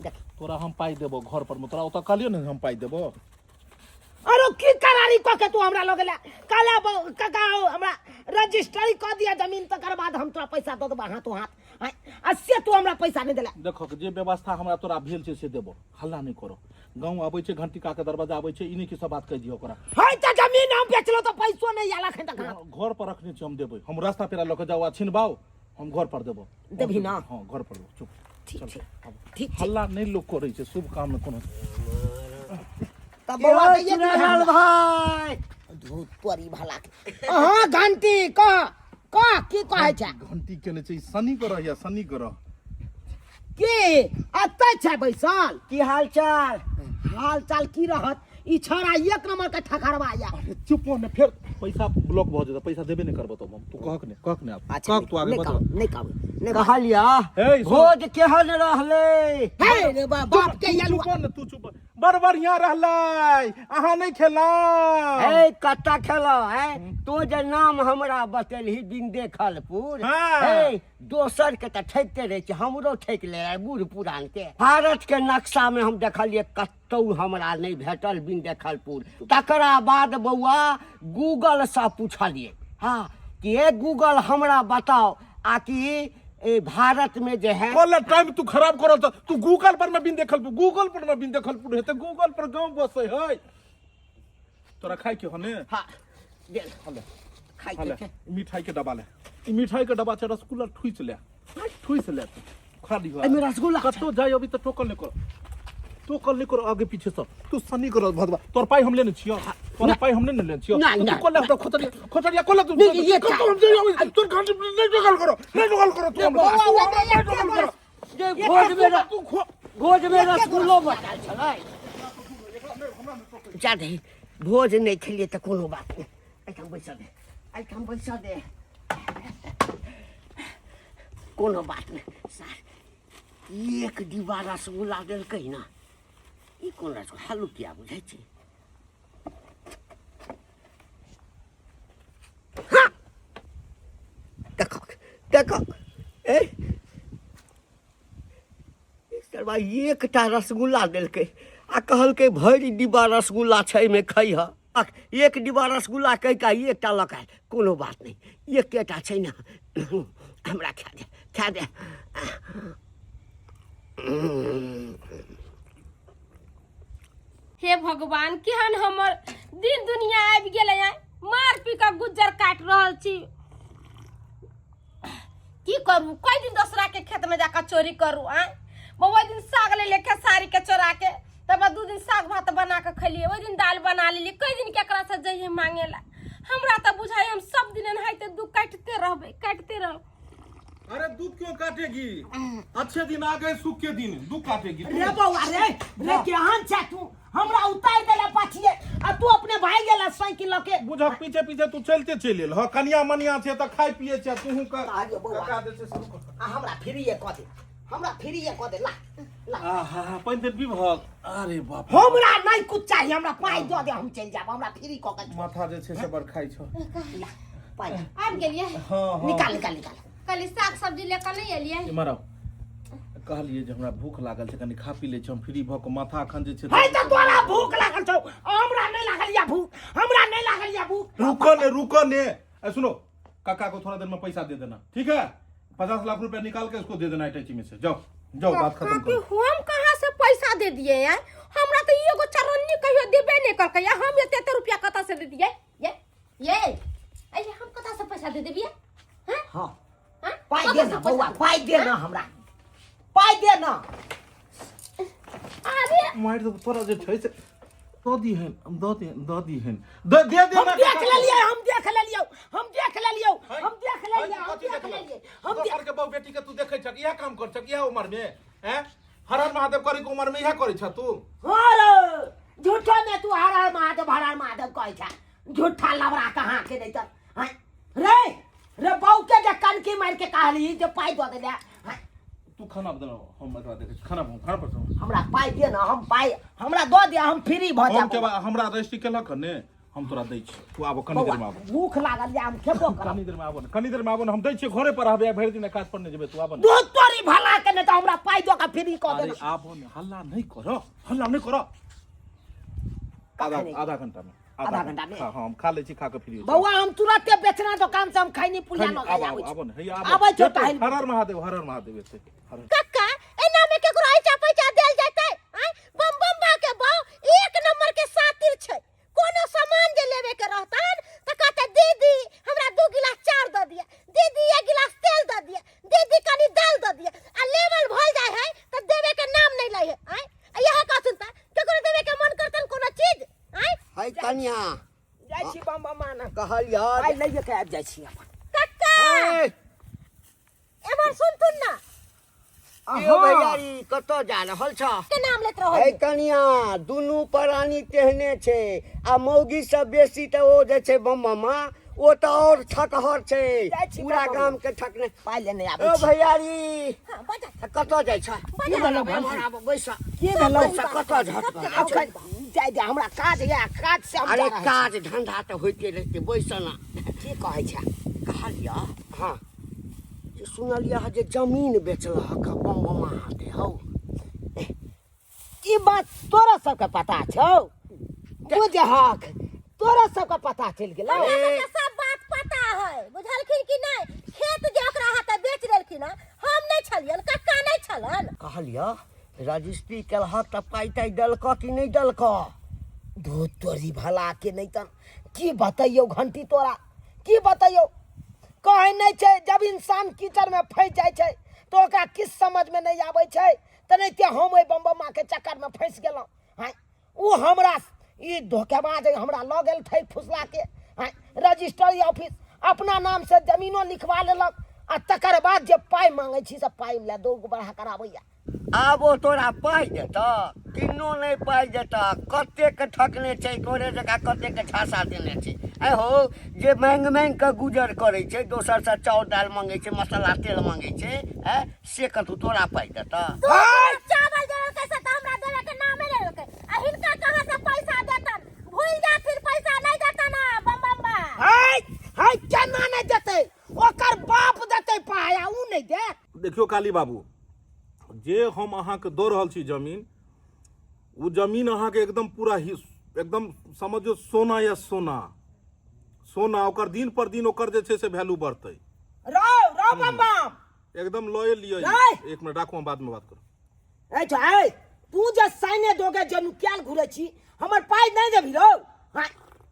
देख तोरा हम पाई देबो घर पर में तोरा ओत कहलियो ने हम पाई देबो अरे की करारी क के तू हमरा लगले काला काका हमरा रजिस्ट्री क दिया जमीन तकर बाद हम तोरा पैसा दे देबो हाथों हाथ अस्से तू हमरा पैसा नहीं देला देखो जे व्यवस्था हमरा तोरा भेल छै से देबो हल्ला नहीं करो गांव आबै छै घंटी का के दरवाजा आबै छै इनी की सब बात कह दियो ओकरा हाय त जमीन हम बेचलो त पैसो नहीं आला खन तक घर पर रखने छी हम देबै हम रास्ता पेरा ल के जाओ छिनबाओ हम घर पर देबो देबी ना हां घर पर देबो चुप ठीक हल्ला नहीं लोग करै छै शुभ काम में कोनो तब बउआ ये हाल भाई धूत तोरी भला हां घंटी क की कहै छै घंटी केने छै शनि कर या शनि कर के अत्ते छै बैसल की हाल चाल हाल चाल की रहत ई छोरा एक नंबर के ठकरवा या चुप हो ने फिर पैसा ब्लॉक भ जेता पैसा देबे नहीं करबो तो हम तू कहक ने आप कहक तू आगे बता नहीं कहब कहलिया हे, भोज केहन रहले हे रे बाप के यालू चुप हो ने तू चुप बड़ बढ़िया रहलै अहाँ नहीं खेला ए कत्ता खेलो है तो जे नाम हमरा बतेलही बिन देखलपुर हाँ। ए दोसर के त ठेकते रहे छै हमरो ठेक ले रहे बूढ़ पुरान के भारत के नक्शा में हम देखलिए कतौ हमरा नहीं भेटल बिन देखलपुर तकरा बाद बउआ गूगल से पूछलिए हाँ कि ए गूगल हमरा बताओ आकि ए भारत में जो है बोले टाइम तू खराब करल त तू गूगल पर में बिन देखलपुर गूगल पर में बिन देखलपुर हेते गूगल पर गांव बसे है तोरा खाई के हने हाँ दे हले खाई हले के मिठाई के डब्बा ले ई मिठाई के डब्बा छै रसगुल्ला ठुइस ले तू खा दी एमे रसगुल्ला कतो जाय अभी त टोकल नहीं कर आगे पीछे सब तू सनी कर भदवा तोर पाई हम लेने छियो तोर पाई हम नहीं लेने छियो नहीं, तू कोले तो खोतरिया कोले तू नहीं, ये कतो हम जाई तोर घर नहीं टोकल करो तू हम नहीं टोकल करो जे भोज में रसगुल्लो बटाल छलै जा दे भोज नहीं खेलिए तो कोनो बात नहीं एठाम बैसा दे कोनो बात नहीं सर एक डिब्बा रसगुल्ला देलकै ना ई कोन रसगुल्ला हालू किया बुझै छी हाँ देखो ए सरबा एकटा रसगुल्ला देलकै आ कहलकै भरि डिब्बा रसगुल्ला छै में खइह एक डिब्बा रसगुल्ला कहि का एकटा लका कोनो बात नहीं एकेटा छै ना हमरा खा दे हे भगवान केहन हमर दिन दुनिया आबि गेलै है मार पी के गुजर काट रहल छी की करू कई दिन दूसरा के खेत में जाकर चोरी करू आ ओहि दिन साग ले लेके सारी के चोरा के तब बाद 2 दिन साग भात बना के खलिए ओहि दिन दाल बना लेली कई दिन केकरा से जइए मांगेला हमरा त बुझाई हम सब दिन नहाइते दुख काटते रहब अरे दूध क्यों काटेगी अच्छे दिन आ गए सुख के दिन दूध काटेगी रे बउआ रे केहन छै तू हमरा उतार देला पाछिए आ तू अपने भाई गेला साइकिल के बुझा पीछे पीछे तू चलते चल ह कनिया मनिया छै त खाई पिए छै तू का आगे बउआ का दे छै शुरू कर आ हमरा फ्री क दे ला आहा पंत विभाग अरे बाप हमरा नहीं कुछ चाहिए हमरा पाई दे हम चल जाब हमरा फ्री क के माथा जे छै से बड़ खाई छ पाई आबि गेलिए हां निकाल कल साग सब्जी लेकर नहीं एलिए इमराव कहलिए जे हमरा भूख लागल छै कनी खा पी ले छी हम फ्री भ के माथा अखन जे छै है त तोरा भूख लागल छौ हमरा नहीं लागल या भूख रुको ने सुनो काका को थोड़ा देर में पैसा दे देना ठीक है 50 लाख रुपया निकाल के उसको दे देना अटैची में से जाओ बात खत्म करो हम कहां से पैसा दे दिए यार हमरा तो एगो चरन्नी कहियो देबे नहीं करके हम एते रुपया कता से दे दिए ये हम कता से पैसा दे देबिए हां पाई दे ना बउआ पाई दे ना हमरा पाई दे ना अरे मार तो तोरा जे छै से दो दी है दे दे हम देख लेलिए हम सर के बहु बेटी के तू देखे छ इहा काम कर छ इहा उम्र में हैं हर हर महादेव करे के उम्र में इहा करे छ तू अरे झूठा में तू हर हर महादेव कहै छ झूठा लबरा कहां के नहीं त रे बहू के जे कनकी मार के कहली जे पाई दे दे तू खाना बना हम एकरा देखे खाना पर हमरा पाई दे ना हम पाई हमरा दो दे हम फ्री भ हम के जाब हमरा रजिस्ट्री केलक ने हम तोरा दै छी तू आबो कनी देर में आबो भूख लागल या हम खेबो करब कनी देर में आबो हम दै छी घरे पर आबे भरि दिन काज पर नहीं जेबे तू आबो दूध तोरी भला के ने त हमरा पाई दो का फ्री क अरे देना आबो ने हल्ला नहीं करो आधा घंटा में आधा घंटा में? हाँ हम खा ले छी खा के फ्री हो बउआ हम तुरंते बेचना दुकान से हम खैनी पुलिया न गया आबो ने आबै छौ टहल हर हर महादेव एते कक्का एना में केकरो ऐचा पैसा देल जैते बम बा के बाऊ एक नंबर के सातिर छै कोनो सामान जे लेवे के रहतन त कहते दीदी हमरा 2 गिलास चाउर द दिए दीदी 1 गिलास तेल द दिए दीदी कनी दाल द दिए आ लेवल भल जाय है त देवे के नाम नहीं लै है यह का सुनता केकरो देवे के मन करतन कोनो चीज है कन्या जाइ छी बम माना कहल यार आई लइए के आबि जाइ छी अपन कक्का एमर सुनथुन ना यो भैयारी कतो जा रहल छ के नाम लेत रहो है कन्या दुनू प्राणी तेहने छै आ मौगी से बेसी त ओ जे छै बम्मा ओ त और ठकहर छै जाइ छी पूरा बाबा। गाम के ठकने पाई लेने ओ आबै छी भैयारी हां बजा कतऽ जाइ छ की भेलौ भान एम्हर आब बैस की भेलौ कतऽ झटक अखन जाय दे हमरा काज या काज से हम अरे जा रहल काज धंधा तऽ होइते रहते बैस ना छी। की कहै छै कहलिया हाँ जे सुनलिया जे जमीन बेचलह बम बमा हाथे हौ ई बात तोरा सबके पता छौ तू जे हक तोरा सबके पता चल गेलौ हमरा सब बात पता है बुझलखिन कि नहीं खेत जे ओकरा हाथे बेच देलखिन हम नहीं छलियन कक्का नहीं छलन कहलिया रजिस्ट्री केलह तऽ पाइ ताइ देलक कि नहि देलक धो तोरी भला के नहीं तन की बतैयो घंटी तोरा की बतैयो कहे नहीं छै जब इंसान कीचड़ में फंस जाय छै तो ओकरा किस समझ में नहीं आबै छै तनैते हम ओइ बम के चक्कर में फंस गेलौ हां उ हमरा ई धोखेबाज हमरा लऽ गेल थै फुसला के हां रजिस्ट्री ऑफिस अपना नाम से जमीनो लिखवा लेलक आ तकर बाद जे पाइ मांगै छी से पाइ ले दो बढ़ा कराबैया आब ओ तोरा पाइ देतऽ किन्नो नहि पाइ देतऽ कतेक ठकने छै तोरे जकाँ कतेक झांसा देने छै आइ हो जे माँगि कऽ गुजर करै छै दोसरसँ चाउर दालि मांगै छै मसाला तेल मांगै छै से कतौ तोरा पाइ देतऽ चावल देलकै से त हमरा देवे के नामे नहीं लेलकै आ हिनका कहां से पैसा देतन भूल जा फिर पैसा नहीं देतन बम बम बा हाय हाय केना नहीं देतै ओकर बाप देतै पाइ आ उ नहीं दे देखियो काली बाबू जे हम अहाँके दऽ रहल छी जमीन ओ जमीन अहाँके एकदम पूरा एकदम समझियो सोना या सोना सोना ओकर दिन पर दिन ओकर जे छै से वैल्यू बढ़तै रो बम बम एकदम लॉयल लियो नहीं। एक मिनट राखू हम बाद में बात करू ए छै तू जे साइने दोगे जनु क्याल घुरे छी हमर पाइ नहीं देबी रो हां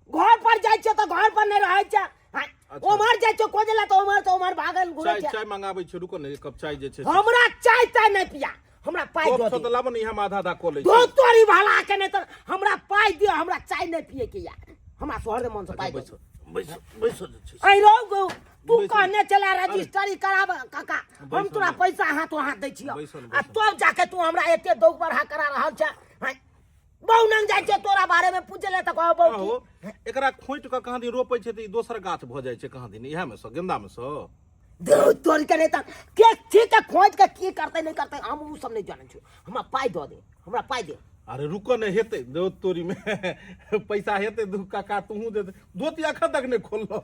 घर पर जाय छ त घर पर नहीं रहै छ हां ओमर जाय छ खोजला त ओमर भागल घुरे चाय छ चाय मंगाबै छी रुको ने एक कप चाय जे छै हमरा चाय ताय नहीं पिया हमरा पाइ दो कप दे तऽ लाबो ने हम आधा आधा कऽ लै दो छी तोरी भला के नहीं त हमरा पाइ दियो हमरा चाय नहीं पिए के या हमरा शहर मन से पाइ दो बैसो बैसो जे छै ऐ रो तू बैसल। कहने चला रजिस्ट्री कराब काका हम बैसल तोरा बैसल। पैसा हाथों हाथ दै छियो बैसल आ बैसल। तब जाके तू हमरा एते दौग बढ़ा करा रहल छ बहु नंग जाय छै तोरा बारे में पूछले त कहबो हो एकरा खोंट के कहाँ दिन रोपै छै तऽ ई दोसर गाछ भऽ जाइ छै कहाँ दिन इएह में सँ गेंदा में सँ दो तोरी करे त के ठीक है खोज के की करते नहीं करते हम उ सब नहीं जाने छी हमरा पाइ दो दे हमरा पाइ दे अरे रुको ने हेतै दो तोरी में पैसा हेतै दू काका तूहू दे दोती अखन तक नहीं खोललो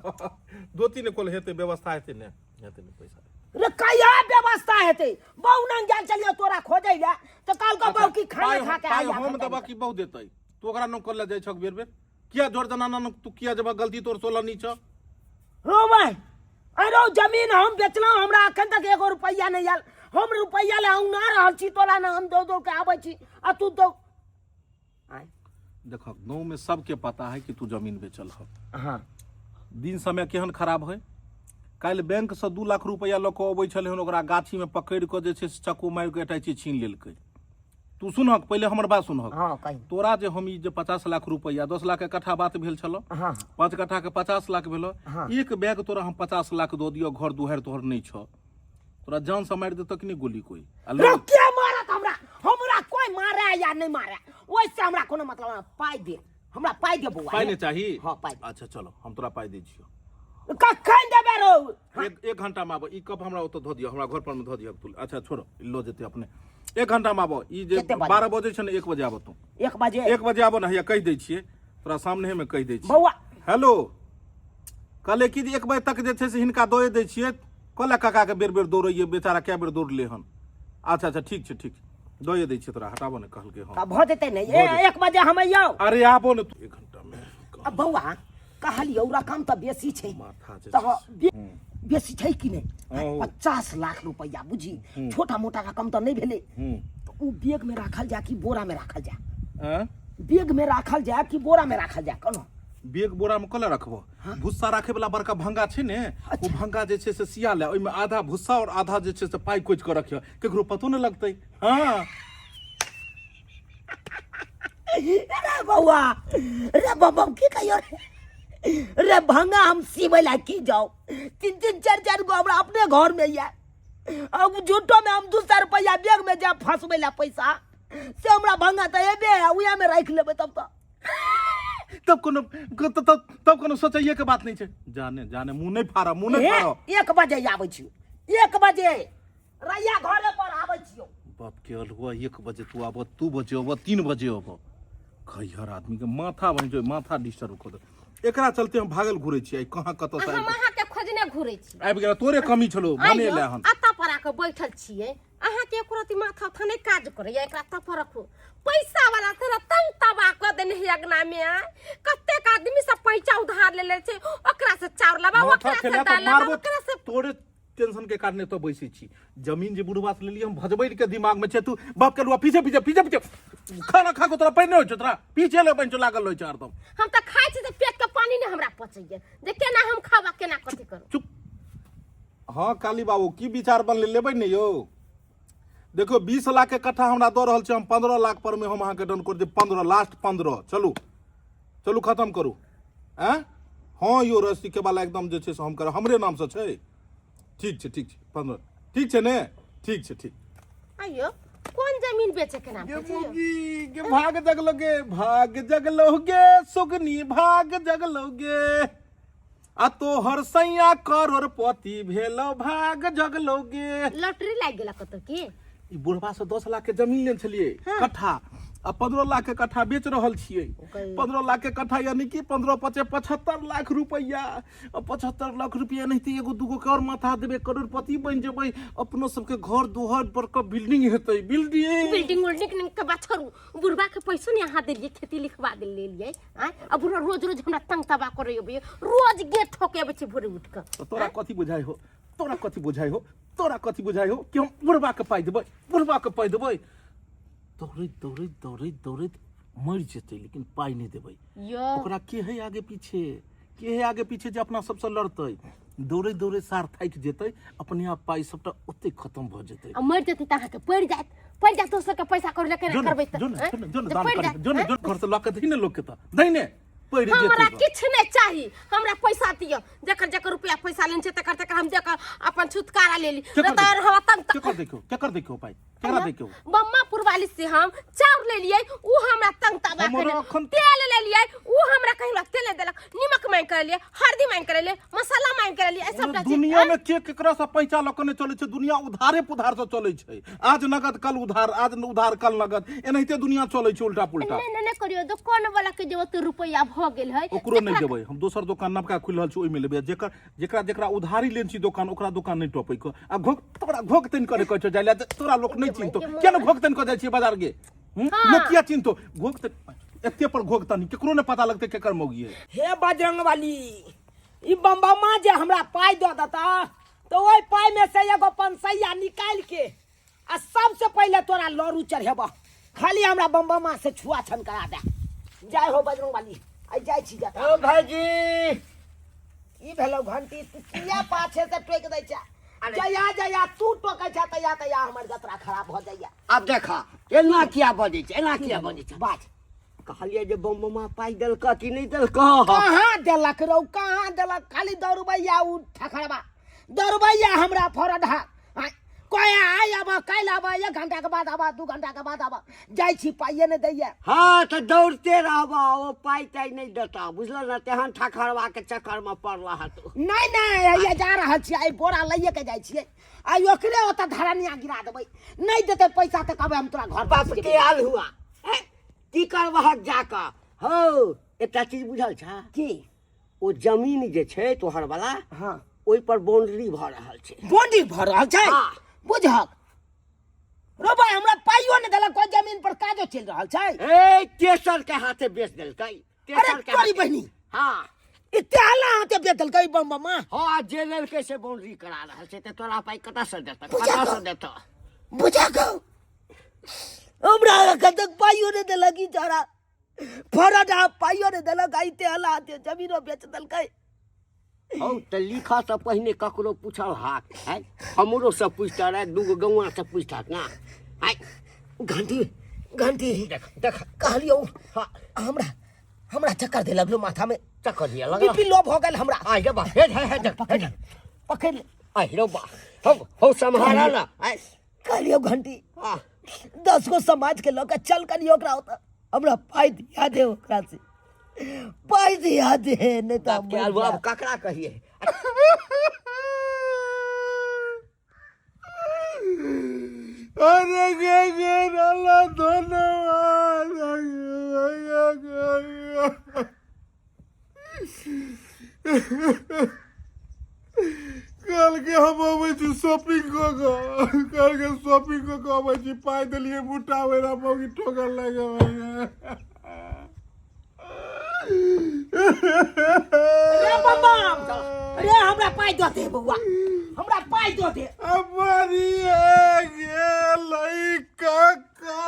दोती ने खोल हेतै व्यवस्था हेतै ने पैसा रे कहिया व्यवस्था हेतै बहु नंग जान चलियो तोरा खोजै ले त काल का बहु की खाना खा के पाइ आया हम देबा की बहु देतै तू ओकरा न कोल्ला जाइ छक बेर बेर किया जोर जनाना न तू किया जब गलती तोर 16 नीच रो भाई अरे जमीन हम बेचलौ हमरा अखन तक 1 रुपया नहीं आयल हम रुपया ले हम ना रहल छी तोला ना हम दो के आबै छी आ तू दो देख गाँव में सबके पता है कि तू जमीन बेचल ह हां दिन समय केहन खराब है काल्हि बैंक से 2 लाख रुपया लऽ कऽ अबै छलै हन ओकरा गाछी में पकड़ि कऽ जे छै चक्कू मारि कऽ एकटा चीज छीन लेलकै तू सुनहक पहिले हमर बात सुनहक हां कहि तोरा जे हम ई जे 50 लाख रुपया 10 लाख के कट्ठा बात भेल छलो हां 5 कट्ठा के 50 लाख भेलो हाँ। एक बैग तोरा हम 50 लाख दो दियो घर दुहार तोहर नहीं छ तोरा जान से मारि देतो कि नहीं गोली कोई रो के मारत हमरा कोई मारे या नहीं मारे ओइसे हमरा कोनो मतलब ना पाइ दे हमरा पाइ दे बउआ पाइ नहीं चाहिए हां पाइ अच्छा चलो हम तोरा पाइ दै छियो कखन देबे रो एक घंटा में आबो ई कप हमरा ओतो धो दियो हमरा घर पर में धो दियो तू अच्छा छोड़ो लो जेते अपने 1 घंटा में आबो ई जे कते बजे? 12 बजे छ ने 1 बजे आबो तू 1 बजे 1 बजे आबो ना हैया कह दै छियै तोरा सामने में कह दै छियै बउआ हेलो कहले कि 1 बजे तक जे छै से हिनका दए दै छियै कहले काका के बेर बेर दौड़ैये बेचारा कै बेर दौड़ले हन अच्छा अच्छा ठीक छै ठीक दए दै छियै तोरा हटाबो ने कहलके का हन भ जेतै नहीं 1 बजे हम आइयो अरे आबो ने 1 घंटा में अब बउआ कहलियो रकम त बेसी छै माथा जे त बेसी छै कि नहीं हाँ। 50 लाख रुपया बुझी छोटा मोटा रकम तो नहीं भेले तो उ बैग में राखल जा कि बोरा में राखल जा बैग में राखल जा कि बोरा में राखल जा कोनो बैग बोरा में कले रखबो भुस्सा राखे वाला बड़का भंगा छै ने ओ भंगा जे छै से सिया ले ओइ में आधा भुस्सा और आधा जे छै से पाइ कोच के रखियो केकरो पतो न लगतै हां रे बउआ रे बम की कहियो रे भंगा हम सीबे ला की जाओ 3 4 गो हमरा अपने घर में या अब झूठो में हम 200 रुपया बैग में जा फंसबे ला पैसा से हमरा भंगा त एबे उया में राख लेबे तब कोनो सोचैये के बात नहीं छै जाने मुंह नहीं फाड़ा 1 बजे आबै छी 1 बजे रैया घरे पर आबै छी के अलहुआ 1 बजे तू आब 2 बजे अब 3 बजे अब कई हर आदमी के माथा बन जो माथा डिस्टर्ब कर दे एकरा चलते हम भागल घुरे छी कहां कत से हम अहाँ के खोजने घुरै छी आबि गेल तोरे कमी छलो बने ले हम अत्ता पर आके बैठल छियै अहाँ के एको माथा थाने काज करैया एकरा तप रखू पैसा वाला तेरा तंग तबा क देने है अगना में कते का आदमी सब पैसा उधार ले ले छै ओकरा से चाउर लबा ओकरा से दाल लबा ओकरा से तोरे टेंशन के कारण तो बैसे छी जमीन जे बुढ़वा से लेली हम भजबैर के दिमाग में छे तू बाप के लुआ पीछे पीछे पीछे पीछे खाना खा के तोरा पहिने होय छ तोरा पीछे ले बन लागल होय छ हरदम हम त खाइ छी त पेट के पानी ने हमरा पचैया जे केना हम खावा केना कथि करू चुप हां काली बाबू की विचार बन लेबै ने यो देखो 20 लाख के कट्ठा हमरा दो रहल छै हम 15 लाख पर में हम अहाँ के डन कर दे 15 लास्ट 15 चलू चलू खत्म करू हैं हां यो रस्सी के वाला एकदम जे छै से हम कर हमरे नाम से छै ठीक छै 15 ठीक छै ने ठीक छै ठीक अयो कौन जमीन बेचे के नाम ये पे मुगी के भाग जगलोगे सुगनी भाग जगलोगे आ तो हर सैया करोड़पति भेलो भाग जगलोगे लॉटरी लाग गेला कत की ई बुढ़वा से 10 लाख के जमीन लेन छलिए कट्ठा आ 15 लाख के कट्ठा बेच रहल छिए 15 लाख के कट्ठा यानी कि 15 पचे 75 लाख रुपया आ 75 लाख रुपया नहीं तो एगो दूगो के और माथा देबे करोड़पति बन जेबै अपनो सबके घर दुहर पर के बिल्डिंग हेतै बिल्डिंग के बात करू बुढ़वा के पैसो ने यहाँ देलिए खेती लिखवा दे ले लिए अब बुढ़वा रोज रोज हमरा तंग तबा करे रोज गेट ठोके आबै छै भोरे उठ के तोरा कथि बुझाइ हो तोरा कथि बुझाइ हो कि हम बुढ़वा के पाइ देबै दौड़ैत मर जेतै लेकिन पाइ नहीं देबै ओकरा के है आगे पीछे जे अपना सबसे लड़तै दौड़े सार थाकि जेतै अपने आप पाइ सबटा ओते खत्म भ जेतै मर जेतै त अहाँ के पड़ जात दोसर के पैसा कर लेके ना करबै त जो घर से लक दही ने लोग के त दही ने हमरा किछ नहीं चाहिए हमरा पैसा दियो जकर रुपया पैसा लेन छै तकर हम जकर अपन छुटकारा ले ली तर हम केकर देखियो पाइ केकरा देखियो बम्मापुर वाली से हम चाउर ले लिए उ हमरा तंग तबा करे तेल ले लिए उ हमरा कहिला तेल देलक नमक मांग कर लिए हल्दी मांग कर लिए मसाला मांग कर लिए सब दुनिया में के केकरा से पैसा लकने चले छै दुनिया उधारे पुधार से चले छै आज नगद कल उधार कल नगद एनाहिते दुनिया चले छै उल्टा पुल्टा नहीं करियो दुकान वाला के जो रुपया हो गेल है ओकरो नहीं देबै हम दोसर दुकान नवका खुल रहल छै ओइ में लेबै जेकरा उधारी लेन छी दुकान ओकरा दुकान नहीं टोपै को आ तोरा घोक तन करे कहै छै जाइला तोरा लोक नहीं चिन्हतो केना घोक तन क जाइ छी बाजार गे नकिया चिन्हतो घोक तन एते पर घोक तन केकरो ने पता लगतै केकर मौगी है हे बजरंग वाली ई बम्बमा जे हमरा पाइ द देता तो ओइ पाइ में से एगो पंसैया निकाल के आ सबसे पहले तोरा लरू चढ़ेबा खाली हमरा बम्बमा से छुआ छन करा दे जय हो बजरंग वाली आई जाय छी जाता ओ भाईजी ई भेलो घंटी तू किया पाछे से टोक दै छ जया तू टोकै छ तया हमर यात्रा खराब हो जाइया अब देखा एना किया बजे छै बात कहलिए जे बम्बमा पाइ देलका कि नहीं देलका कहां देलक रौ कहां देलक खाली 10 रुपया उ ठखरबा 10 रुपया हमरा फरद है कोई आय अब काल अब 1 घंटा के बाद अब 2 घंटा के बाद अब जाय छी पाइए ने दैया हां त दौड़ते रहबा ओ पाइ ताइ नहीं देता बुझल न तेहन ठखरवा के चक्कर में पड़ला ह तू नहीं ये जा रहल छी आई बोरा लइए के जाय छी आई ओकरे ओता धरनिया गिरा देबै नहीं देते पैसा त कहबै हम तोरा घर बाप के आल हुआ की करबह जाका हो एकटा चीज बुझल छ की ओ जमीन जे छै तोहर वाला हां ओइ पर बाउंड्री भ रहल छै बॉन्डी भ रहल छै बुझक रो भाई हमरा पाइयो ने देलक कोई जमीन पर काजो चल रहल छै ए केसर के हाथे बेच देलकै केसर के तोरी बहनी हां इत्तेला हाथे बेच देलकै बम्बमा हां जे लेलकै से बाउंड्री करा रहल छै त तोरा पाइ कता से देता बुझक हमरा कतक पाइयो ने देलक ई जरा फरडा पाइयो ने देलक इत्तेला हाथे जमीनो बेच देलकै हौ त लिखा से पहिने ककरो पूछल हाथ है हमरो से पूछता रहे दूगो गौवा से पूछता ना है घंटी देख कहलियो हमरा चक्कर दे लगलो माथा में चक्कर दिया लगा बीपी लो भ गेल हमरा आ गे बा हे पकड़ आ रो बा हो संभाला ना कहलियो घंटी 10 गो समाज के लोग चल करियो ओकरा होता हमरा पाइ दिया दे ओकरा से पाइ दिया दे नहीं तो अब ककरा कहिए अरे गे अल्लाह धन्यवाद कल के हम अबै छी शॉपिंग कल के शॉपिंग अबै छी पाइ देलिए बूटा मेरा मौगी ठोकर लगे रे बाबा रे हमरा पाइ दो दे बउआ हमरा पाइ दो दे हमारी काका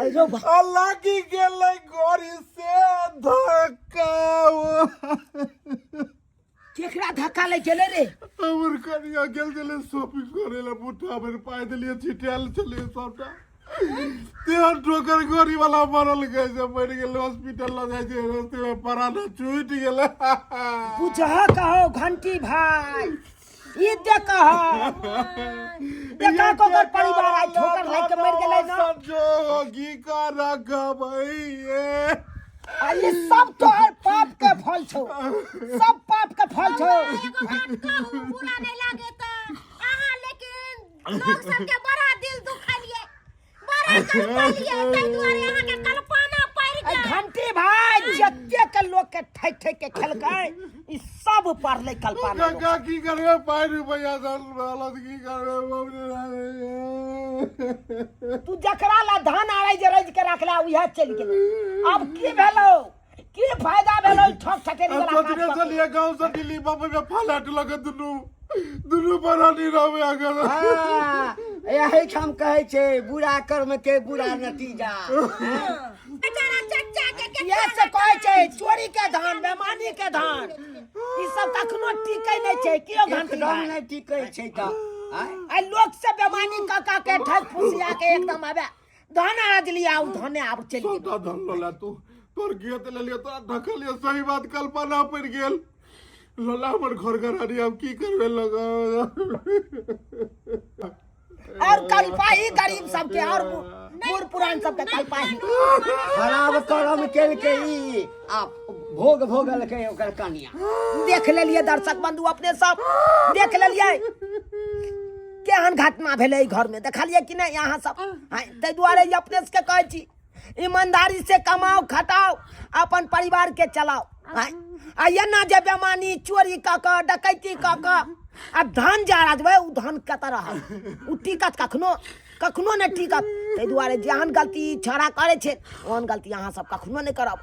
अरे बा लागी गेलै गड़ी से धक्का केकरा धक्का ले गेले रे हमर कनिया गेल छलै शॉपिंग करे ला बूटा मेरे पाइ देलिए छिटाल छलै सबटा तेहन ठोकर गड़ी वाला मरल गए से मर गेल हॉस्पिटल ल जाय छै रास्ते में पराना छूट गेलै बुझा कहो घंटी भाई ई देखा देखा को कर परिवार आई ठोकर लाग के मर गेलै ना जोगी का रखबै ये सब तो है पाप के फल छो सब पाप के फल छो एगो बात कहूं बुरा नहीं लागे त अहाँ लेकिन लोग सबके बड़ा दिल दुखलिए बड़ा कलपलिए ताहि दुआरे अहाँ के कल्पना पड़ आई गेल घंटी भाई जत्ते के लोग के ठक के खेलकै ई सब पड़ले कल्पना का की करबे 5 रुपया दल वाला की करबे तू जकरा ला धान आरै जे रज के रखला उहे चल गेल अब की भेलो की फायदा भेलो ठक ठकेरी वाला सोचने काम चलिए गांव से दिल्ली बम्बई में फलाट लगे दुनू बरानी रहबे अगर हाँ, यही हम कहै छै बुरा कर्म के बुरा नतीजा बेचारा चच्चा के ये से कहै छै चोरी के धान बेमानी के धान ई सब कखनो टिकै नै छै कियो घंटी एकदम भाई नहीं टिकै छै त आई लोग से बेमानी काका के ठक फुसिया के एकदम आबे धान आज लिया उ धने आब चल गेल सबटा धन लोला तू तोर गेत ले लियो तोरा ढकलिए सही बात कल्पना पड़ गेल लोला हमर घर घरानी अब की करबे लगा और कल्पाही गरीब सबके और बूढ़ पुरान सबके कल्पाही खराब कर्म केल के ई आप भोग भोगल के ओकर कनिया देख लेलिए दर्शक बंधु अपने सब देख लेलिए केहन घटना भेलै घर में देखलिए कि नहीं यहाँ सब ताहि दुआरे अपने से कहै छी ईमानदारी से कमाओ खटाओ अपन परिवार के चलाओ आ ये ना जे बेमानी चोरी क के डकैती क के आ धन जा राजबे उ धन के तरह उ टिकत कखनो नहीं टिकत ताहि दुआरे जेहन गलती छोड़ा करे छै ओहन गलती अहाँ सब कखनो नहीं करब